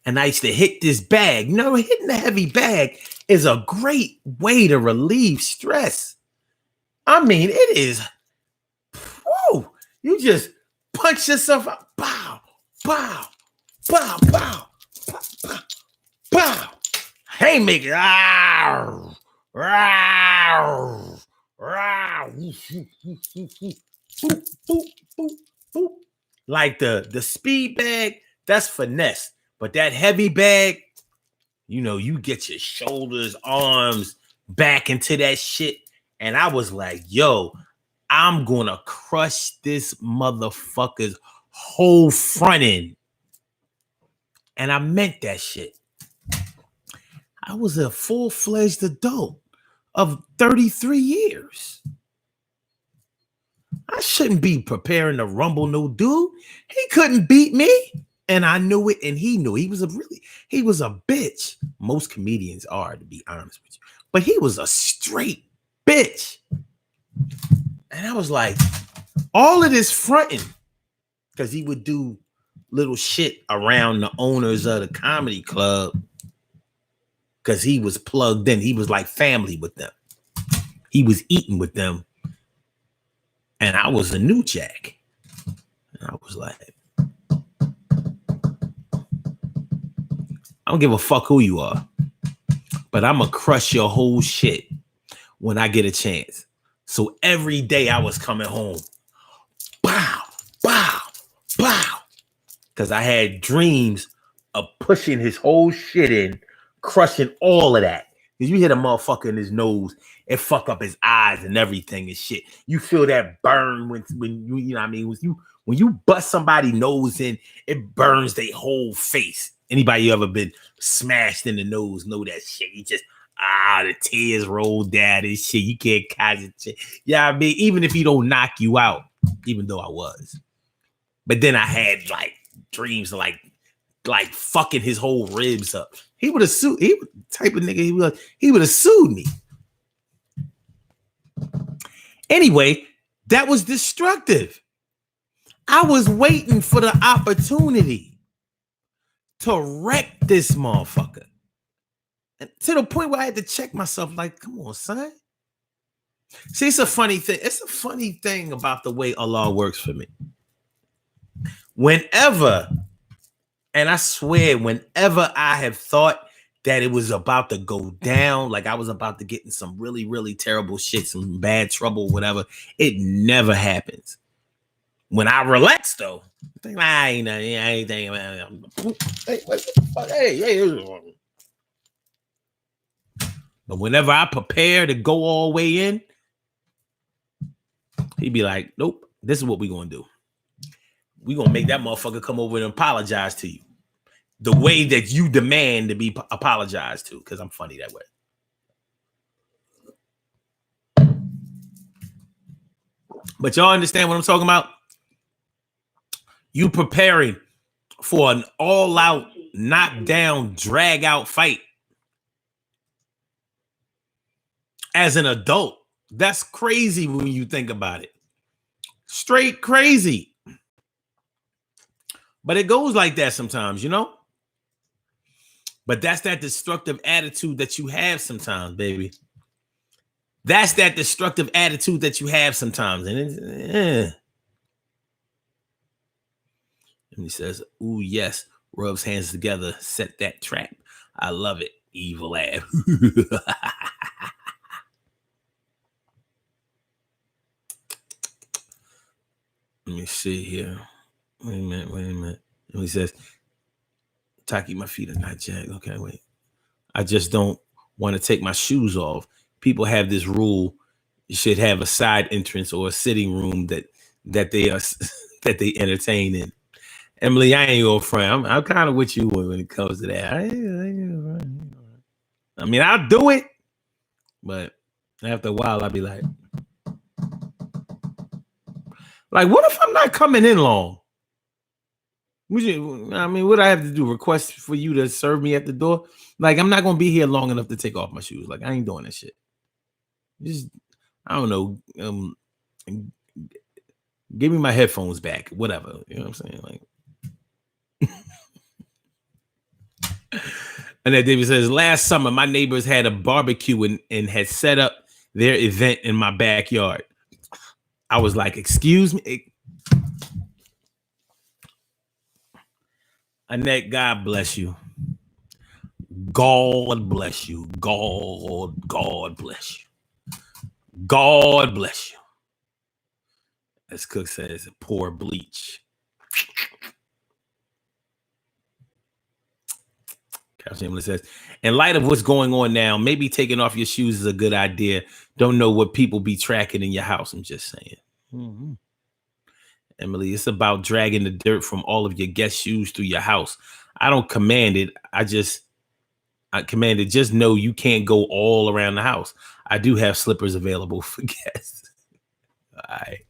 Speaker 1: And I used to hit this bag. You know, hitting a heavy bag is a great way to relieve stress. I mean, it is, whoa, you just punch yourself out. Bow, bow, bow, bow, bow, bow, bow. Haymaker. Rawr, rawr, rawr. Boop, boop, boop, boop. Like the speed bag, that's finesse. But that heavy bag, you know, you get your shoulders, arms back into that shit. And I was like, yo, I'm going to crush this motherfucker's whole front end. And I meant that shit. I was a full-fledged adult of 33 years. I shouldn't be preparing to rumble no dude. He couldn't beat me. And I knew it, and he knew. He was a bitch. Most comedians are, to be honest with you. But he was a straight bitch. And I was like, all of this fronting, because he would do little shit around the owners of the comedy club, because he was plugged in. He was like family with them. He was eating with them. And I was a new jack. And I was like, I don't give a fuck who you are, but I'm going to crush your whole shit when I get a chance. So every day I was coming home, bow, bow, bow, because I had dreams of pushing his whole shit in, crushing all of that. Because you hit a motherfucker in his nose, it fuck up his eyes and everything and shit. You feel that burn when you know what I mean? When you bust somebody's nose in, it burns their whole face. Anybody ever been smashed in the nose know that shit. You just, the tears roll down and shit. You can't concentrate. Yeah, I mean, even if he don't knock you out, even though I was. But then I had like dreams of like fucking his whole ribs up. He would have sued. He was the type of nigga he would have sued me. Anyway, that was destructive. I was waiting for the opportunity to wreck this motherfucker. And to the point where I had to check myself, like, come on, son. See, it's a funny thing. It's a funny thing about the way Allah works for me. Whenever, and I swear, whenever I have thought that it was about to go down, like I was about to get in some really, really terrible shit, some bad trouble, whatever, it never happens. When I relax, though, I think, I ain't thinking about it. Hey, what the fuck? Hey. But whenever I prepare to go all the way in, he'd be like, nope, this is what we're going to do. We're going to make that motherfucker come over and apologize to you the way that you demand to be apologized to, because I'm funny that way. But y'all understand what I'm talking about? You preparing for an all-out, knock-down, drag-out fight as an adult. That's crazy when you think about it. Straight crazy. But it goes like that sometimes, you know? But that's that destructive attitude that you have sometimes, baby. That's that destructive attitude that you have sometimes. And it's, And he says, ooh, yes, rubs hands together, set that trap. I love it, evil ass. Let me see here. Wait a minute. And he says, Taki, my feet are not jacked. Okay, wait. I just don't want to take my shoes off. People have this rule: you should have a side entrance or a sitting room that they are that they entertain in. Emily, I ain't your friend. I'm kind of with you when it comes to that. I mean, I'll do it, but after a while, I'll be like, what if I'm not coming in long? What I have to do? Request for you to serve me at the door? Like, I'm not gonna be here long enough to take off my shoes. Like, I ain't doing that shit. Just, I don't know. Give me my headphones back. Whatever. You know what I'm saying? Like. And then David says, last summer, my neighbors had a barbecue and had set up their event in my backyard. I was like, excuse me. Annette, God bless you. God bless you. God bless you. God bless you. As Cook says, pour bleach. Shameless says, in light of what's going on now, maybe taking off your shoes is a good idea. Don't know what people be tracking in your house. I'm just saying. Mm-hmm. Emily, it's about dragging the dirt from all of your guest shoes through your house. I don't command it. I command it. Just know you can't go all around the house. I do have slippers available for guests. All right.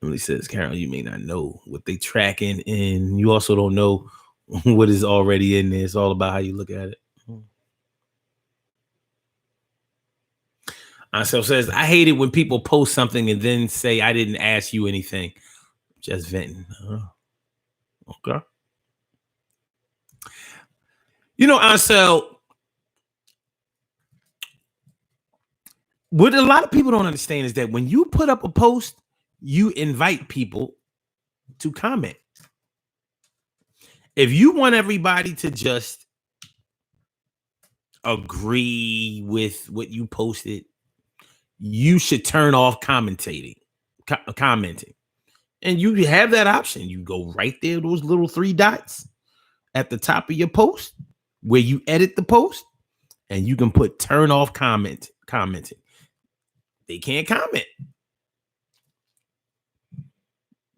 Speaker 1: Emily says, Carol, you may not know what they tracking, and you also don't know what is already in there. It's all about how you look at it. So says, I hate it when people post something and then say, I didn't ask you anything. Just venting. Okay. You know, Ansel, what a lot of people don't understand is that when you put up a post, you invite people to comment. If you want everybody to just agree with what you posted, you should turn off commenting. And you have that option. You go right there, those little 3 dots at the top of your post where you edit the post, and you can put turn off commenting. They can't comment.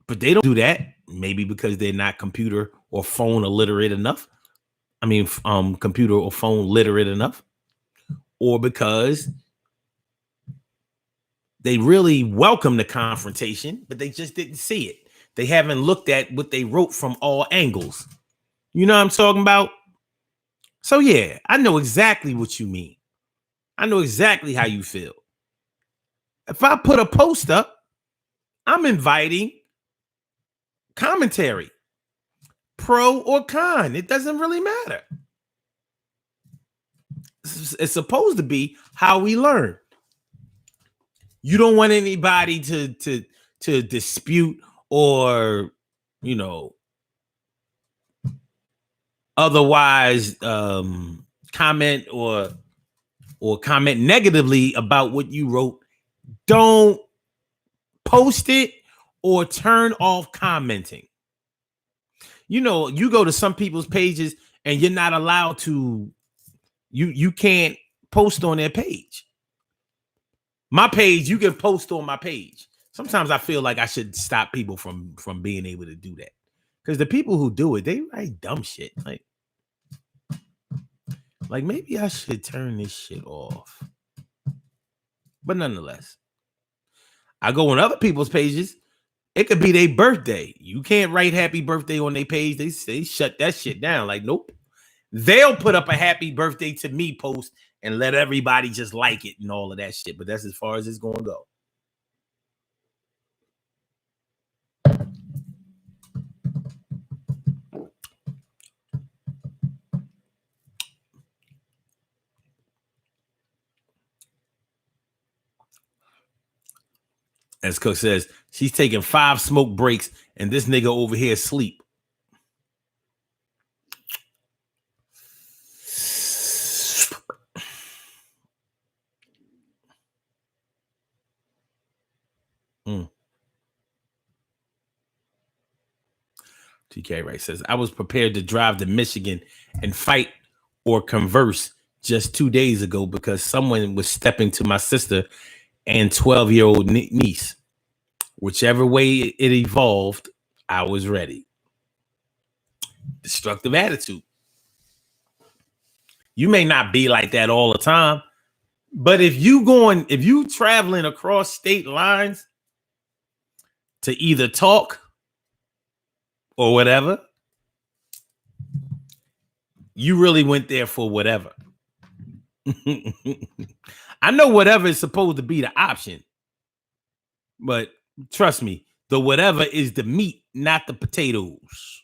Speaker 1: But they don't do that, maybe because they're not computer or phone illiterate enough. I mean, computer or phone literate enough, or because they really welcome the confrontation, but they just didn't see it. They haven't looked at what they wrote from all angles. You know what I'm talking about? So yeah, I know exactly what you mean. I know exactly how you feel. If I put a post up, I'm inviting commentary, pro or con. It doesn't really matter. It's supposed to be how we learn. You don't want anybody to dispute or, you know, otherwise comment or comment negatively about what you wrote. Don't post it or turn off commenting. You know, you go to some people's pages and you're not allowed to, you can't post on their page. My page, you can post on my page. Sometimes I feel like I should stop people from being able to do that. Because the people who do it, they write dumb shit. Like maybe I should turn this shit off. But nonetheless, I go on other people's pages. It could be their birthday. You can't write happy birthday on their page. They shut that shit down. Like, nope. They'll put up a happy birthday to me post and let everybody just like it and all of that shit. But that's as far as it's going to go. As Cook says, she's taking 5 smoke breaks and this nigga over here asleep. TK Wright says, I was prepared to drive to Michigan and fight or converse just 2 days ago because someone was stepping to my sister and 12-year-old niece. Whichever way it evolved, I was ready. Destructive attitude. You may not be like that all the time, but if you traveling across state lines to either talk or whatever, you really went there for whatever. I know whatever is supposed to be the option, but trust me, the whatever is the meat, not the potatoes.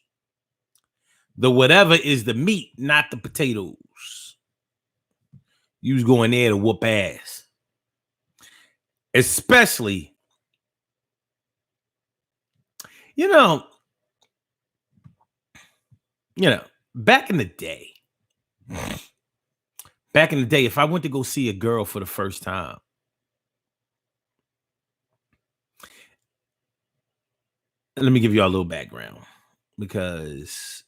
Speaker 1: The whatever is the meat, not the potatoes. You was going there to whoop ass. Especially, you know, back in the day, if I went to go see a girl for the first time, let me give you all a little background because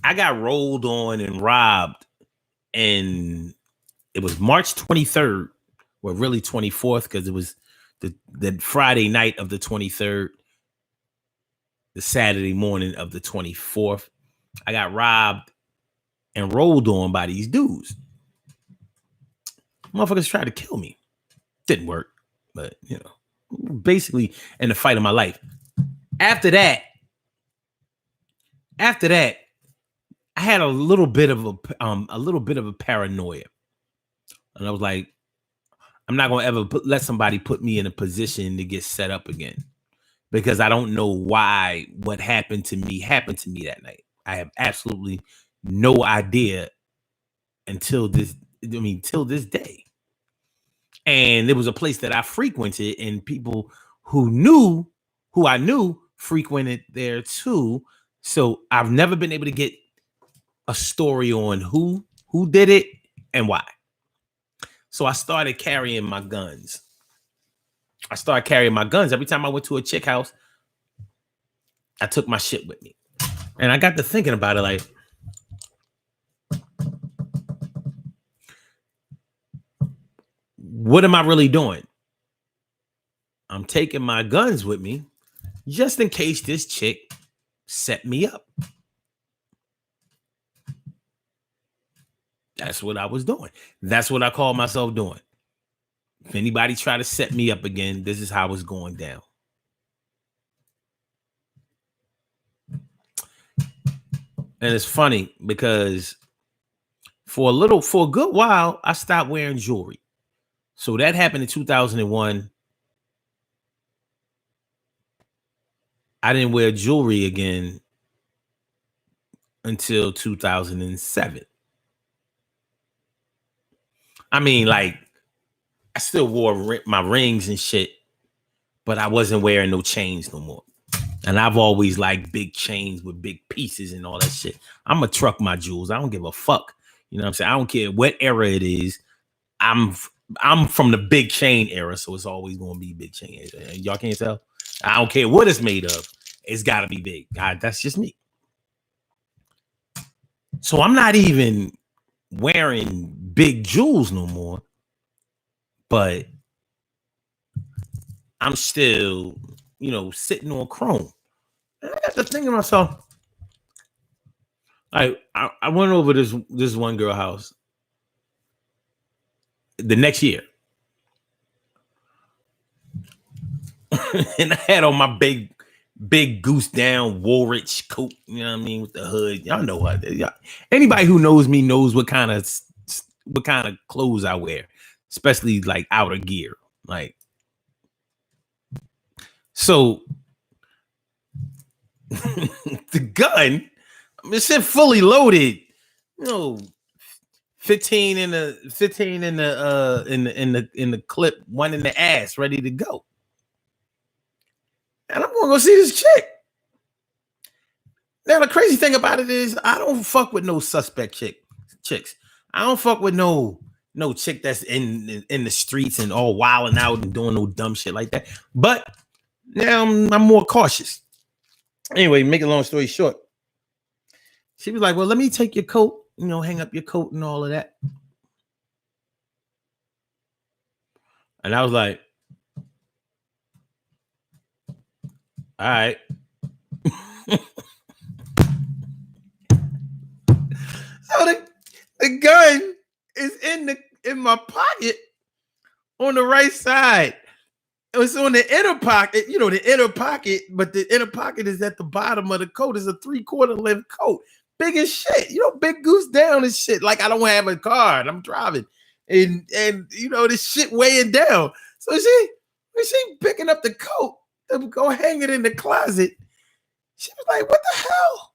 Speaker 1: I got rolled on and robbed, and it was March 23rd, well, really 24th, because it was the Friday night of the 23rd, the Saturday morning of the 24th. I got robbed and rolled on by these dudes. Motherfuckers tried to kill me. Didn't work, but basically in the fight of my life. After that, I had a little bit of a paranoia, and I was like, I'm not gonna ever let somebody put me in a position to get set up again, because I don't know why what happened to me that night. I have absolutely no idea till this day. And there was a place that I frequented, and people who I knew frequented there too. So I've never been able to get a story on who did it and why. So I started carrying my guns. Every time I went to a chick house, I took my shit with me. And I got to thinking about it, like, what am I really doing? I'm taking my guns with me just in case this chick set me up. That's what I was doing. That's what I call myself doing. If anybody try to set me up again, this is how it's going down. And it's funny because for a good while, I stopped wearing jewelry. So that happened in 2001. I didn't wear jewelry again until 2007. I mean, like, I still wore my rings and shit, but I wasn't wearing no chains no more. And I've always liked big chains with big pieces and all that shit. I'm going to truck my jewels. I don't give a fuck. You know what I'm saying? I don't care what era it is. I'm from the big chain era, so it's always going to be big chain. Y'all can't tell? I don't care what it's made of. It's got to be big. That's just me. So I'm not even wearing big jewels no more, but I'm still, sitting on chrome. And I got to think to myself, I went over this one girl house the next year. And I had on my big goose down Woolrich coat, you know what I mean, with the hood. Y'all know what. Anybody who knows me knows what kind of clothes I wear, especially like outer gear. Like, so the gun, it's fully loaded, 15 in the clip, one in the ass, ready to go. And I'm gonna go see this chick. Now the crazy thing about it is I don't fuck with no suspect chicks. I don't fuck with no chick that's in the streets and all wilding out and doing no dumb shit like that. But now I'm more cautious. Anyway, make a long story short, she was like, well, let me take your coat, hang up your coat and all of that. And I was like, all right. So the gun is in my pocket on the right side. It was on the inner pocket, the inner pocket, but the inner pocket is at the bottom of the coat. It's a 3/4 length coat. Big as shit, big goose down and shit. Like I don't have a car and I'm driving. And this shit weighing down. So she picking up the coat to go hang it in the closet. She was like, what the hell?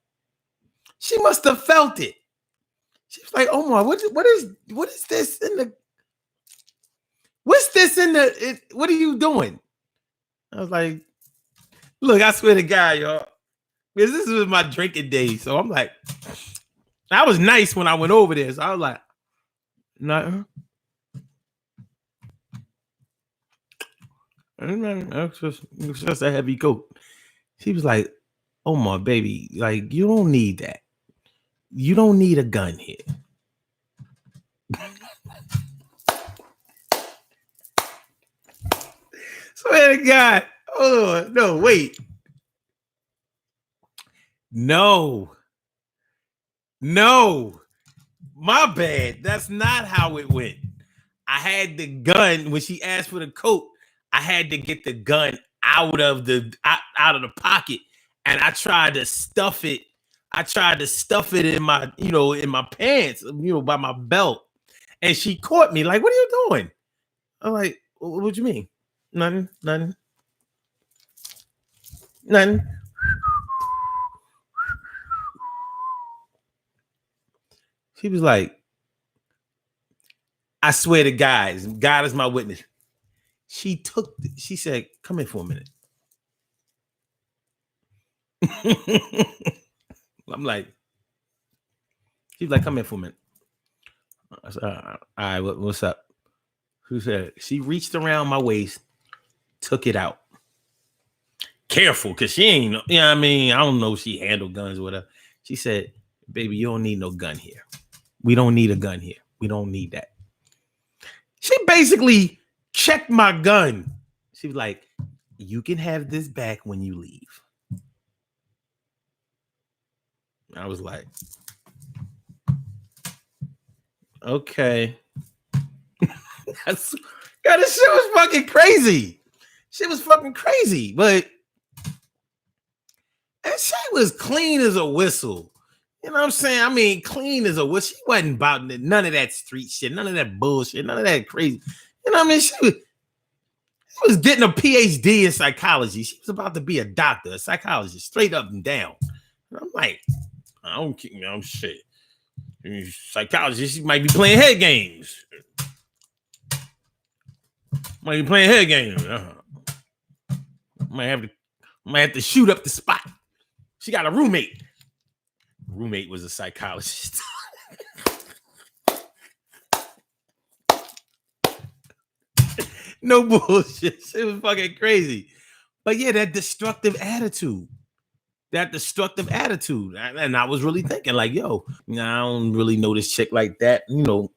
Speaker 1: She must have felt it. She was like, Omar, what is this in the, what's this in the, what are you doing? I was like, look, I swear to God, y'all, because this was my drinking days. So I'm like, I was nice when I went over there. So I was like, no. It's just a heavy coat. She was like, Omar, baby, like, you don't need that. You don't need a gun here. Swear to God. Oh, no, wait. No. My bad. That's not how it went. I had the gun when she asked for the coat. I had to get the gun out of the pocket, and I tried to stuff it. In my, in my pants, by my belt. And she caught me like, what are you doing? I'm like, what you mean? Nothing. She was like, I swear to God is my witness. She said, come here for a minute. I'm like, she's like, come here for a minute. I said, all right, what's up? She said, she reached around my waist, took it out. Careful, because she ain't, you know what I mean? I don't know if she handled guns or whatever. She said, baby, you don't need no gun here. We don't need a gun here. We don't need that. She basically checked my gun. She was like, you can have this back when you leave. I was like, okay. This shit was fucking crazy. Shit was fucking crazy, but that shit was clean as a whistle. You know what I'm saying? I mean, clean as a whistle. She wasn't about none of that street shit, none of that bullshit, none of that crazy. You know what I mean? She was getting a PhD in psychology. She was about to be a doctor, a psychologist, straight up and down. And I'm like, I don't care, shit. Psychologist, she might be playing head games. Why you playing head games? Might have to shoot up the spot. She got a roommate. Roommate was a psychologist. No bullshit. It was fucking crazy. But yeah, that destructive attitude. And I was really thinking, like, yo, I don't really know this chick like that. You know,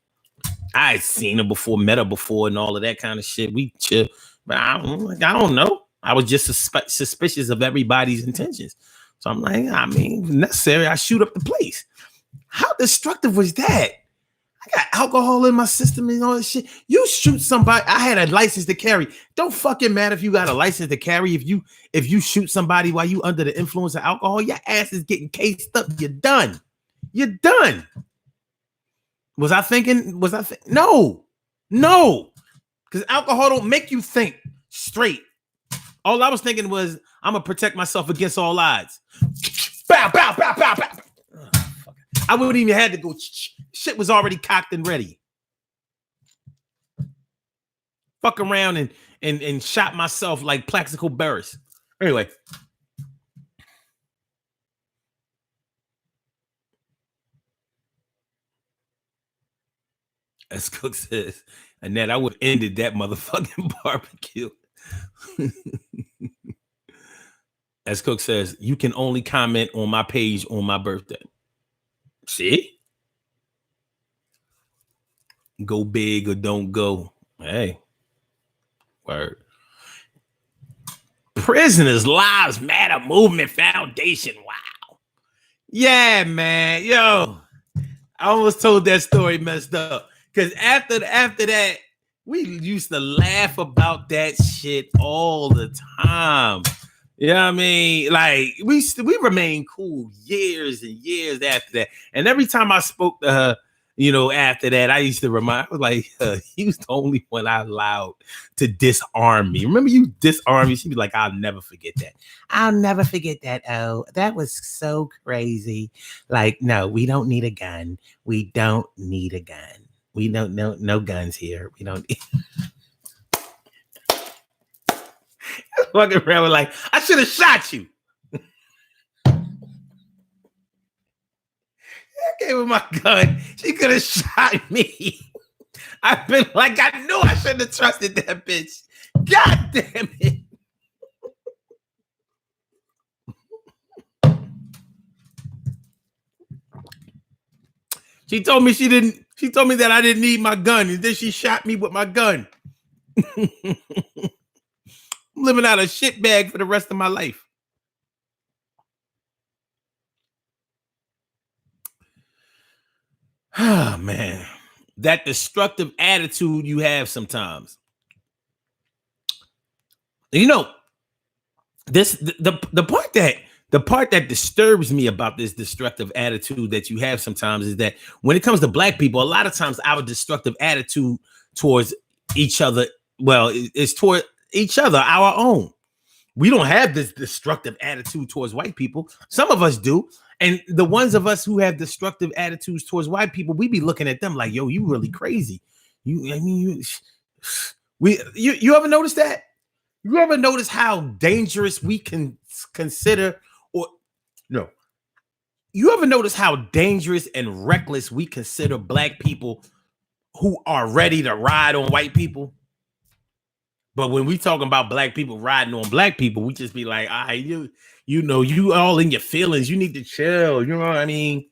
Speaker 1: I had seen her before, met her before, and all of that kind of shit. We chill, but I don't know. I was just suspicious of everybody's intentions. So I'm like, I mean, if necessary, I shoot up the place. How destructive was that? I got alcohol in my system and all that shit. You shoot somebody. I had a license to carry. Don't fucking matter if you got a license to carry. If you shoot somebody while you under the influence of alcohol, your ass is getting cased up. You're done. You're done. Was I thinking? No. Because alcohol don't make you think straight. All I was thinking was, I'm gonna protect myself against all odds. Bow, bow, bow, bow, bow. I wouldn't even have to go. Shit was already cocked and ready. Fuck around and shot myself like Plaxico Burress. Anyway. As Cook says, Annette, I would have ended that motherfucking barbecue. As Cook says, you can only comment on my page on my birthday. See? Go big or don't go. Hey. Word. Prisoners Lives Matter Movement Foundation. Wow. Yeah, man. Yo. I almost told that story messed up. Because after that, we used to laugh about that shit all the time. You know what I mean? Like, we remained cool years and years after that. And every time I spoke to her, you know, after that, I used to remind, I was like, he was the only one I allowed to disarm me. Remember you disarm me? She'd be like, I'll never forget that. I'll never forget that. Oh, that was so crazy. Like, no, we don't need a gun. We don't need a gun. We don't know no guns here. We don't. Walking around with like, I should have shot you. I gave her my gun. She could have shot me. I've been like, I knew I shouldn't have trusted that bitch. God damn it. She told me that I didn't need my gun, and then she shot me with my gun. I'm living out a shit bag for the rest of my life. Oh man, that destructive attitude you have sometimes. You know, the part that disturbs me about this destructive attitude that you have sometimes is that when it comes to black people, a lot of times our destructive attitude towards each other, well, it's toward each other, our own. We don't have this destructive attitude towards white people. Some of us do. And the ones of us who have destructive attitudes towards white people, we be looking at them like, yo, you really crazy. You ever notice that? You ever notice how dangerous we can consider, or no? You ever notice how dangerous and reckless we consider black people who are ready to ride on white people? But when we talking about black people riding on black people, we just be like, all right, you know, you all in your feelings. You need to chill. You know what I mean?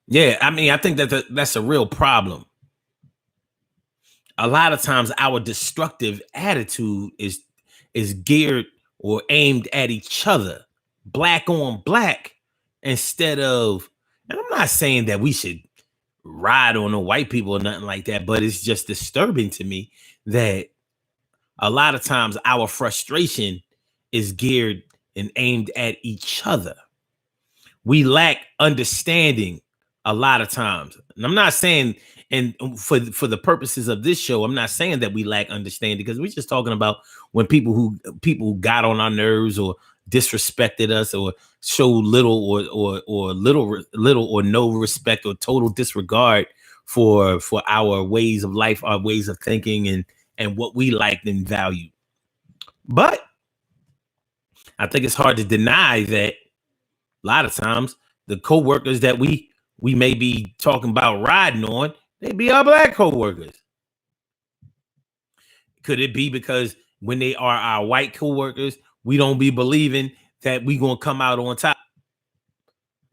Speaker 1: Yeah, I mean, I think that's a real problem. A lot of times our destructive attitude is geared or aimed at each other, black on black, instead of, and I'm not saying that we should ride on the white people or nothing like that, but it's just disturbing to me that a lot of times our frustration is geared and aimed at each other. We lack understanding a lot of times. And I'm not saying, and for the purposes of this show, I'm not saying that we lack understanding, because we're just talking about when people who got on our nerves or disrespected us or showed little or little or no respect or total disregard for our ways of life, our ways of thinking, and what we liked and valued. But I think it's hard to deny that a lot of times the co-workers that we may be talking about riding on, they be our black co-workers. Could it be because when they are our white co-workers, we don't be believing that we gonna come out on top?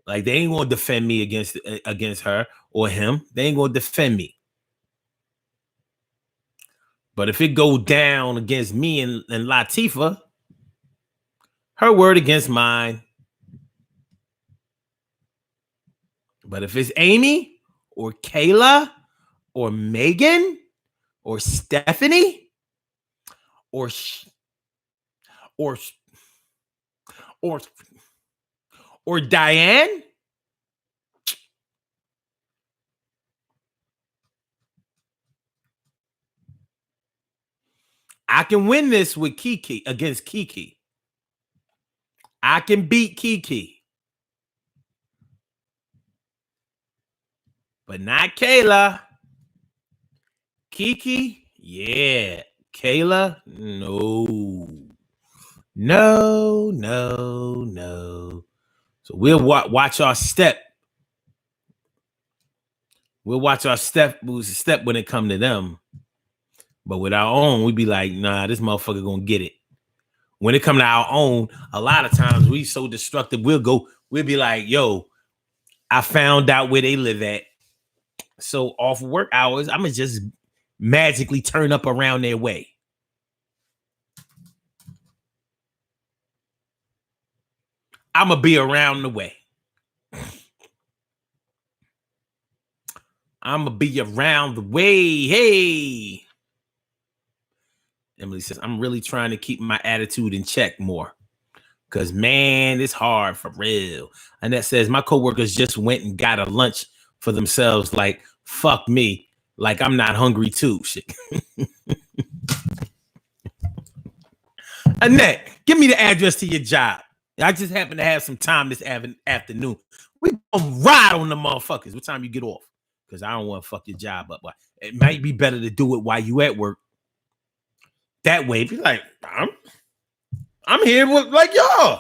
Speaker 1: Like they ain't gonna defend me against her or him. They ain't gonna defend me. But if it go down against me and Latifah, her word against mine. But if it's Amy or Kayla or Megan or Stephanie or Diane, I can win this with Kiki against Kiki. I can beat Kiki. But not Kayla. Kiki, yeah. Kayla, no. So we'll watch our step. We'll watch our step when it come to them. But with our own, we be like, nah, this motherfucker gonna get it. When it come to our own, a lot of times we so destructive, we'll be like, yo, I found out where they live at. So off work hours, I'm gonna just magically turn up around their way. I'm gonna be around the way. I'm gonna be around the way. Hey, Emily says, I'm really trying to keep my attitude in check more. Because, man, it's hard for real. Annette says, my coworkers just went and got a lunch for themselves. Like, fuck me. Like, I'm not hungry too. Shit. Annette, give me the address to your job. I just happen to have some time this afternoon. We gonna ride on the motherfuckers. What time you get off? Because I don't want to fuck your job up. It might be better to do it while you at work. That way, be like, I'm here with like y'all.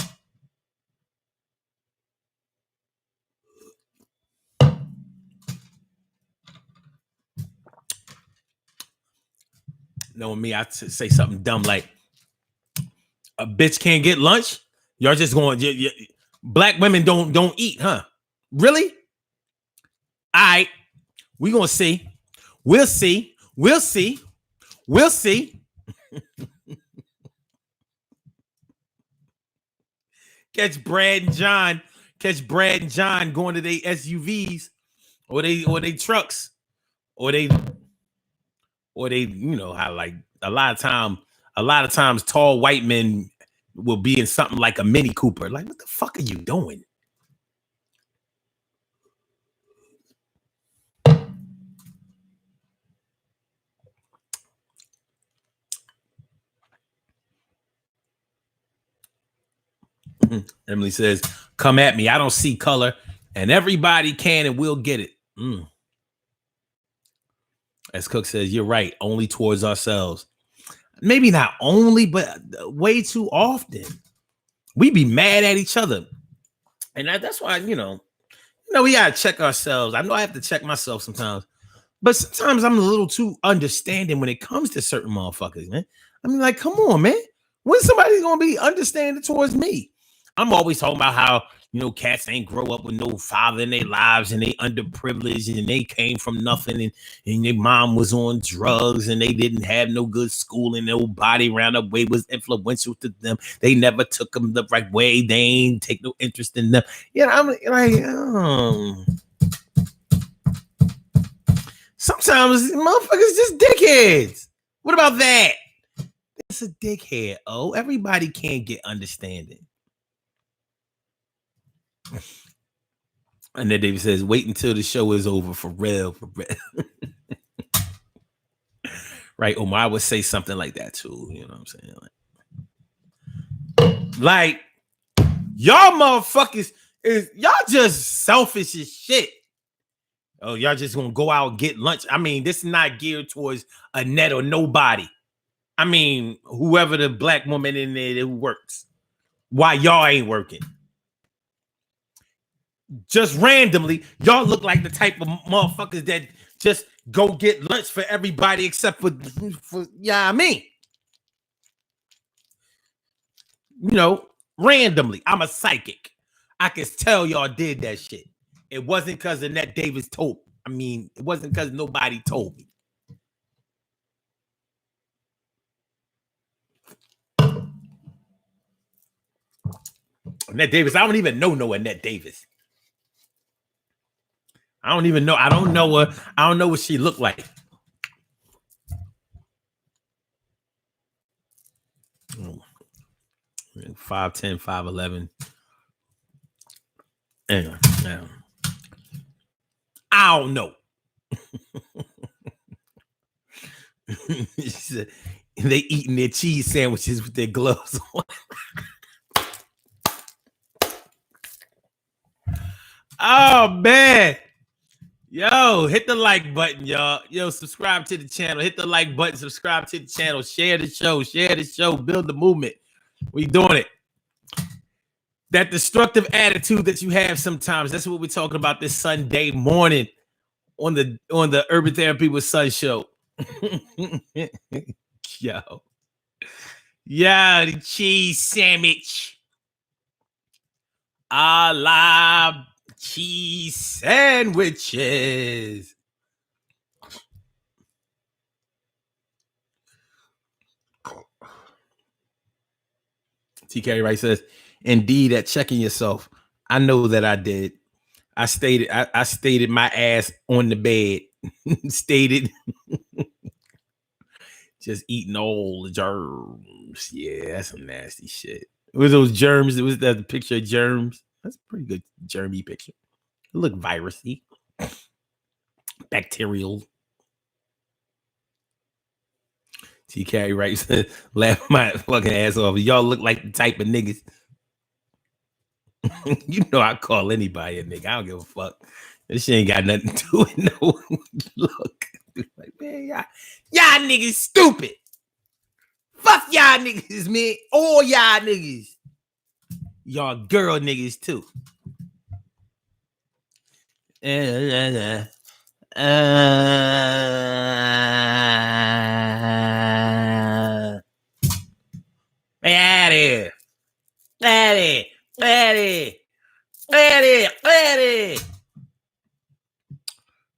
Speaker 1: Knowing me, I say something dumb like, a bitch can't get lunch. Y'all just going, black women don't eat, huh? Really? All right, we gonna see. We'll see. Catch Brad and John going to their SUVs or they trucks or they you know how like a lot of times tall white men will be in something like a Mini Cooper. Like, what the fuck are you doing? Emily says, come at me. I don't see color, and everybody can and will get it. As Cook says, you're right. Only towards ourselves. Maybe not only, but way too often. We be mad at each other. And that's why, we got to check ourselves. I know I have to check myself sometimes. But sometimes I'm a little too understanding when it comes to certain motherfuckers, man. I mean, like, come on, man. When somebody's going to be understanding towards me? I'm always talking about how, cats ain't grow up with no father in their lives and they underprivileged and they came from nothing and their mom was on drugs and they didn't have no good school and nobody around the way was influential to them. They never took them the right way. They ain't take no interest in them. I'm like, sometimes motherfuckers just dickheads. What about that? It's a dickhead. Oh, everybody can't get understanding. And then David says, wait until the show is over for real. Right. Omar would say something like that too. You know what I'm saying? Like Y'all motherfuckers y'all just selfish as shit. Oh, y'all just gonna go out and get lunch. I mean, this is not geared towards Annette or nobody. I mean, whoever the black woman in there who works. Why y'all ain't working? Just randomly, y'all look like the type of motherfuckers that just go get lunch for everybody except for yeah, I mean. You know, randomly. I'm a psychic. I can tell y'all did that shit. It wasn't because Annette Davis told. I mean, it wasn't because nobody told me. Annette Davis, I don't even know no Annette Davis. I don't even know. I don't know her. I don't know what she looked like. 5'10", 5'11". Anyway, I don't know. They eating their cheese sandwiches with their gloves on. Oh man. Yo, hit the like button, y'all. Yo, subscribe to the channel. Hit the like button, subscribe to the channel, share the show, build the movement. We doing it. That destructive attitude that you have sometimes. That's what we're talking about this Sunday morning on the Urban Therapy with Sun show. Yo. Yeah, the cheese sandwich. A la cheese sandwiches. TK Wright says, indeed, at checking yourself. I know that I did. I stated my ass on the bed. Stated just eating all the germs. Yeah, that's some nasty shit. It was those germs. It was the picture of germs. That's a pretty good germy picture. It looked virusy. Bacterial. TK Wright said, laugh my fucking ass off. Y'all look like the type of niggas. You know I call anybody a nigga. I don't give a fuck. This shit ain't got nothing to do with no look. Like, man, y'all niggas stupid. Fuck y'all niggas, man. All y'all niggas. Y'all girl niggas too. Ready.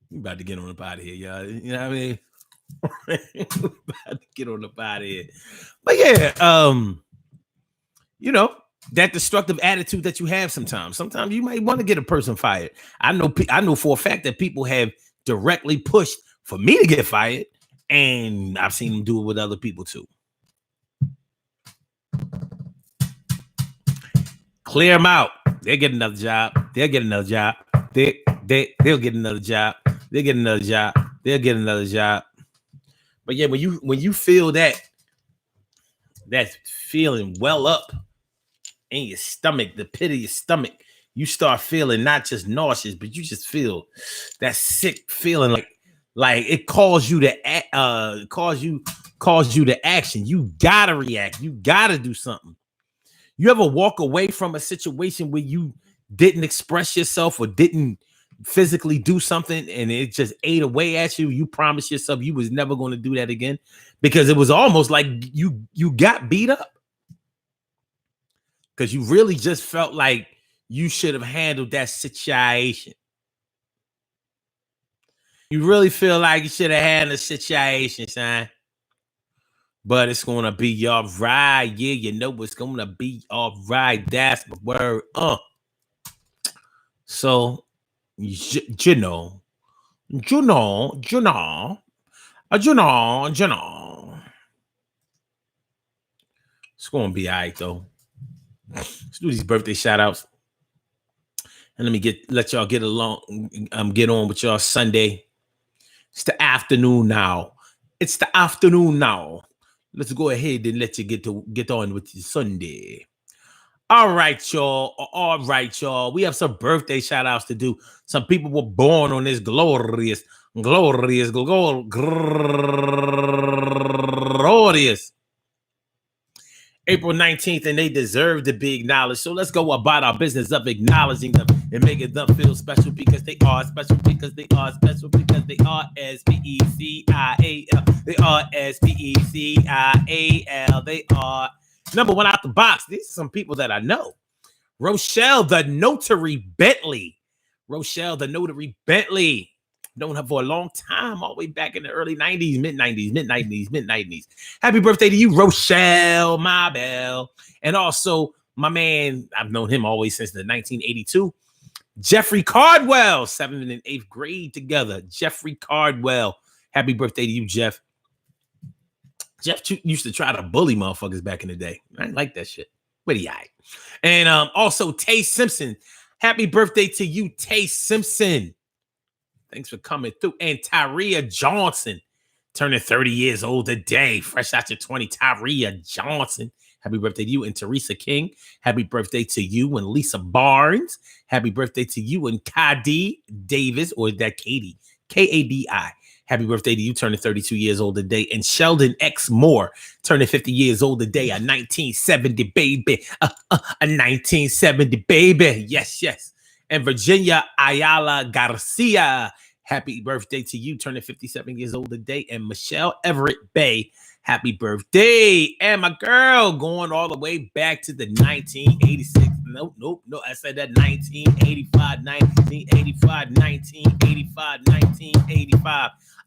Speaker 1: We about to get on up out of here, y'all. You know what I mean? About to get on up out of here. But yeah, you know, that destructive attitude that you have sometimes. Sometimes you might want to get a person fired. I know for a fact that people have directly pushed for me to get fired, and I've seen them do it with other people too. Clear them out. They'll get another job. They'll get another job. They'll get another job. They'll get another job. They'll get another job. But yeah, when you feel that feeling well up in your stomach, the pit of your stomach, you start feeling not just nauseous, but you just feel that sick feeling like it calls you to action. You gotta react. You gotta do something. You ever walk away from a situation where you didn't express yourself or didn't physically do something and it just ate away at you? You promised yourself you was never going to do that again because it was almost like you got beat up because you really just felt like you should have handled that situation. You really feel like you should have handled the situation, son. But it's gonna be all right. Yeah, you know it's gonna be all right. That's the word. So you know. It's gonna be all right though. Let's do these birthday shout outs. And let y'all get along, get on with y'all Sunday. It's the afternoon now. Let's go ahead and let you get on with your Sunday. All right, y'all. All right, y'all. We have some birthday shout outs to do. Some people were born on this glorious April 19th, and they deserve to be acknowledged. So let's go about our business of acknowledging them and making them feel special because they are special, because they are special, because they are S-P-E-C-I-A-L. They are S-P-E-C-I-A-L. They are number one out the box. These are some people that I know. Rochelle, the Notary Bentley. Rochelle, the Notary Bentley. Known her for a long time, all the way back in the early 90s, mid-90s. Happy birthday to you, Rochelle, my belle. And also, my man, I've known him always since the 1982. Jeffrey Cardwell, 7th and 8th grade together. Jeffrey Cardwell. Happy birthday to you, Jeff. Jeff used to try to bully motherfuckers back in the day. I didn't like that shit. But he aight. And also, Tay Simpson. Happy birthday to you, Tay Simpson. Thanks for coming through. And Tyria Johnson, turning 30 years old today. Fresh out your 20, Tyria Johnson. Happy birthday to you. And Teresa King. Happy birthday to you and Lisa Barnes. Happy birthday to you and Kadi Davis, or is that Katie? K-A-D-I. Happy birthday to you, turning 32 years old today. And Sheldon X Moore, turning 50 years old today. A 1970 baby. A 1970 baby. Yes, yes. And Virginia Ayala Garcia, happy birthday to you, turning 57 years old today. And Michelle Everett Bay, happy birthday. And my girl, going all the way back to the 1986. Nope. I said that 1985.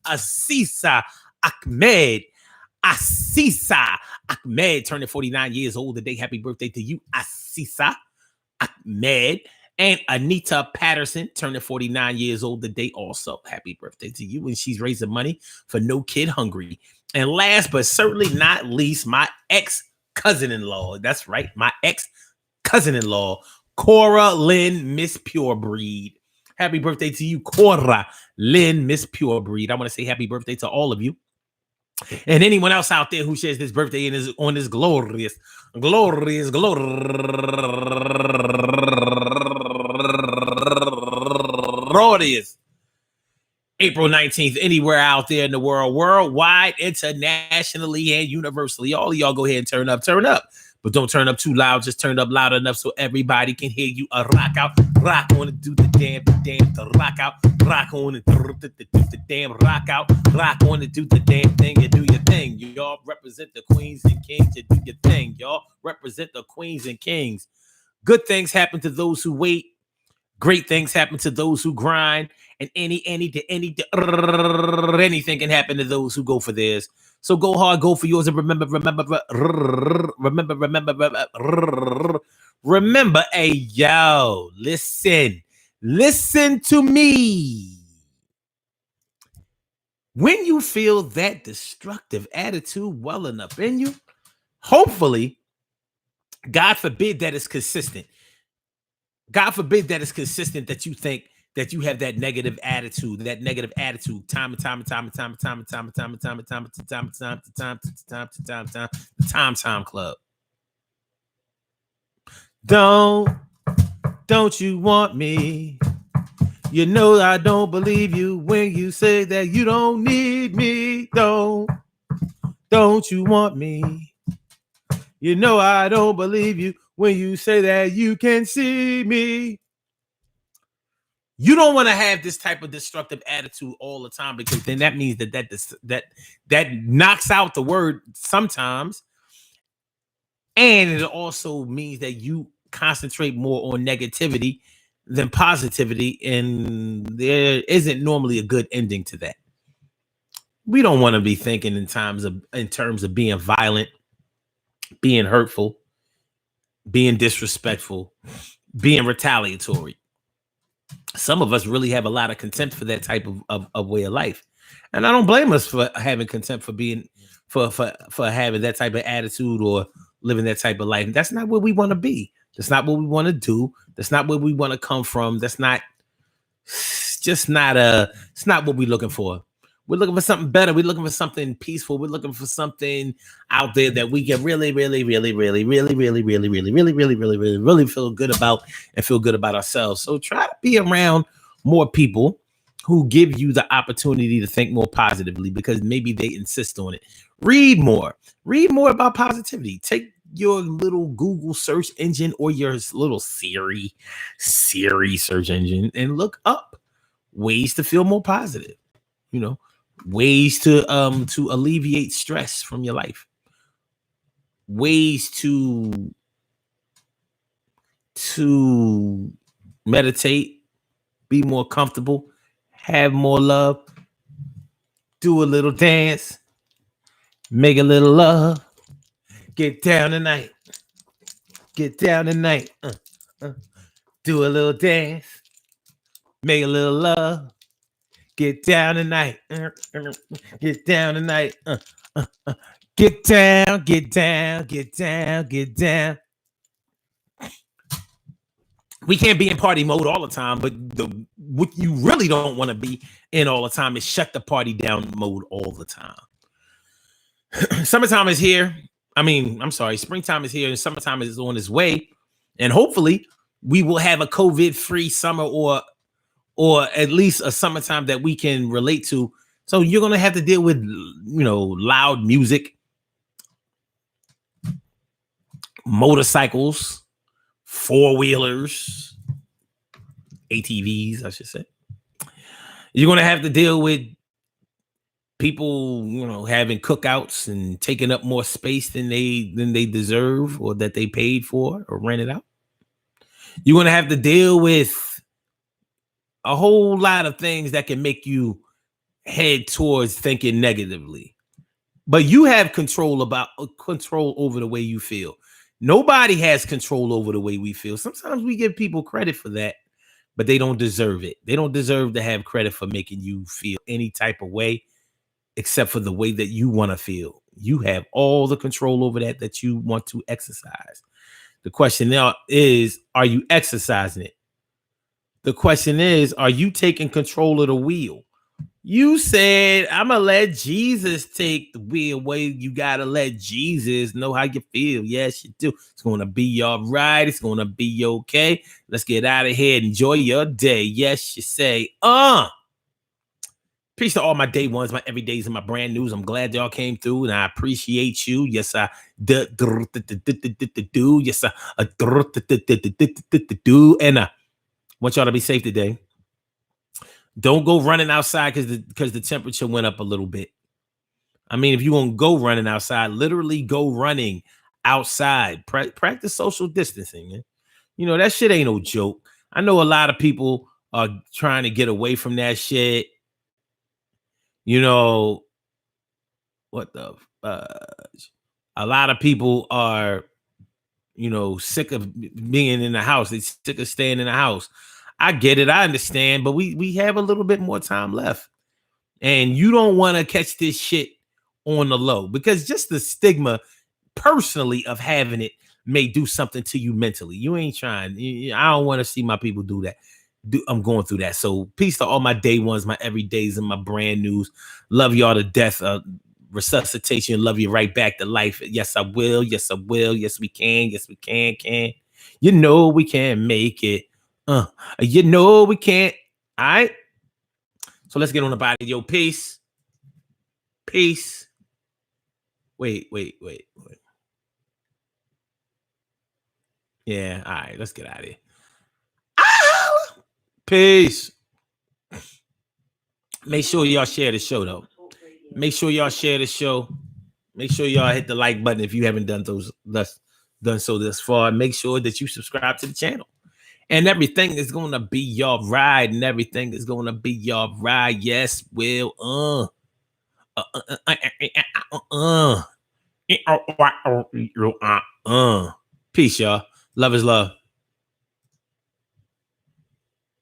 Speaker 1: Asisa Ahmed, turning 49 years old today. Happy birthday to you, Asisa Ahmed. And Anita Patterson, turning 49 years old today also. Happy birthday to you. And she's raising money for No Kid Hungry. And last but certainly not least, my ex-cousin-in-law. That's right, my ex-cousin-in-law, Cora Lynn Miss Purebreed. Happy birthday to you, Cora Lynn Miss Purebreed. I want to say happy birthday to all of you. And anyone else out there who shares this birthday and is on this glorious April 19th, anywhere out there in the world, worldwide, internationally, and universally. All of y'all go ahead and turn up. But don't turn up too loud. Just turn up loud enough so everybody can hear you. Rock out, rock on and do the damn, rock out, rock on and do the damn, rock out, rock on and do the damn thing and do your thing. Y'all represent the queens and kings and do your thing. Y'all represent the queens and kings. Good things happen to those who wait. Great things happen to those who grind. And anything can happen to those who go for theirs. So go hard, go for yours, and remember, hey, yo, listen to me. When you feel that destructive attitude welling up in you, hopefully, God forbid that it's consistent. God forbid that it's consistent that you think that you have that negative attitude, time, Time Club. Don't you want me? You know I don't believe you when you say that you don't need me. Don't you want me? You know I don't believe you when you say that you can see me. You don't want to have this type of destructive attitude all the time, because then that means that knocks out the word sometimes. And it also means that you concentrate more on negativity than positivity. And there isn't normally a good ending to that. We don't want to be thinking in terms of being violent, being hurtful, being disrespectful, being retaliatory. Some of us really have a lot of contempt for that type of way of life. And I don't blame us for having contempt for being for having that type of attitude or living that type of life. That's not where we want to be. That's not what we want to do. That's not where we want to come from. It's not what we're looking for. We're looking for something better. We're looking for something peaceful. We're looking for something out there that we can really feel good about and feel good about ourselves. So try to be around more people who give you the opportunity to think more positively because maybe they insist on it. Read more about positivity. Take your little Google search engine or your little Siri search engine and look up ways to feel more positive. Ways to alleviate stress from your life, ways to meditate, be more comfortable, have more love, do a little dance, make a little love, get down tonight, do a little dance, make a little love, get down tonight, get down tonight, get down. We can't be in party mode all the time, but what you really don't want to be in all the time is shut the party down mode all the time. Summertime is here. Springtime is here and summertime is on its way. And hopefully we will have a COVID-free summer or at least a summertime that we can relate to. So you're going to have to deal with, loud music, motorcycles, four-wheelers, ATVs, I should say. You're going to have to deal with people, having cookouts and taking up more space than they deserve or that they paid for or rented out. You're going to have to deal with a whole lot of things that can make you head towards thinking negatively. But you have control over the way you feel. Nobody has control over the way we feel. Sometimes we give people credit for that, but they don't deserve it. They don't deserve to have credit for making you feel any type of way, except for the way that you want to feel. You have all the control over that you want to exercise. The question now is, are you exercising it? The question is, are you taking control of the wheel? You said, I'm going to let Jesus take the wheel away. You got to let Jesus know how you feel. Yes, you do. It's going to be all right. It's going to be okay. Let's get out of here. Enjoy your day. Yes, you say, Peace to all my day ones, my everydays, and my brand news. I'm glad y'all came through, and I appreciate you. Yes, I do. Yes, I do. And I want y'all to be safe today. Don't go running outside because the temperature went up a little bit. I mean, if you're going to go running outside, literally go running outside. Practice social distancing, man. That shit ain't no joke. I know a lot of people are trying to get away from that shit. A lot of people are, sick of being in the house. They're sick of staying in the house. I get it. I understand, but we have a little bit more time left. And you don't want to catch this shit on the low because just the stigma personally of having it may do something to you mentally. You ain't trying. I don't want to see my people do that. I'm going through that. So peace to all my day ones, my everydays, and my brand news. Love y'all to death. Resuscitation. Love you right back to life. Yes, I will. Yes, I will. Yes, we can. Yes, we can. We can make it. We can't. All right. So let's get on the body. Yo, peace. Peace. Wait. Yeah. All right. Let's get out of here. Peace. Make sure y'all share the show, though. Make sure y'all share the show. Make sure y'all hit the like button if you haven't done so this far. Make sure that you subscribe to the channel. And everything is going to be y'all right. And everything is going to be y'all right. Yes, Will. Peace, y'all. Love is love.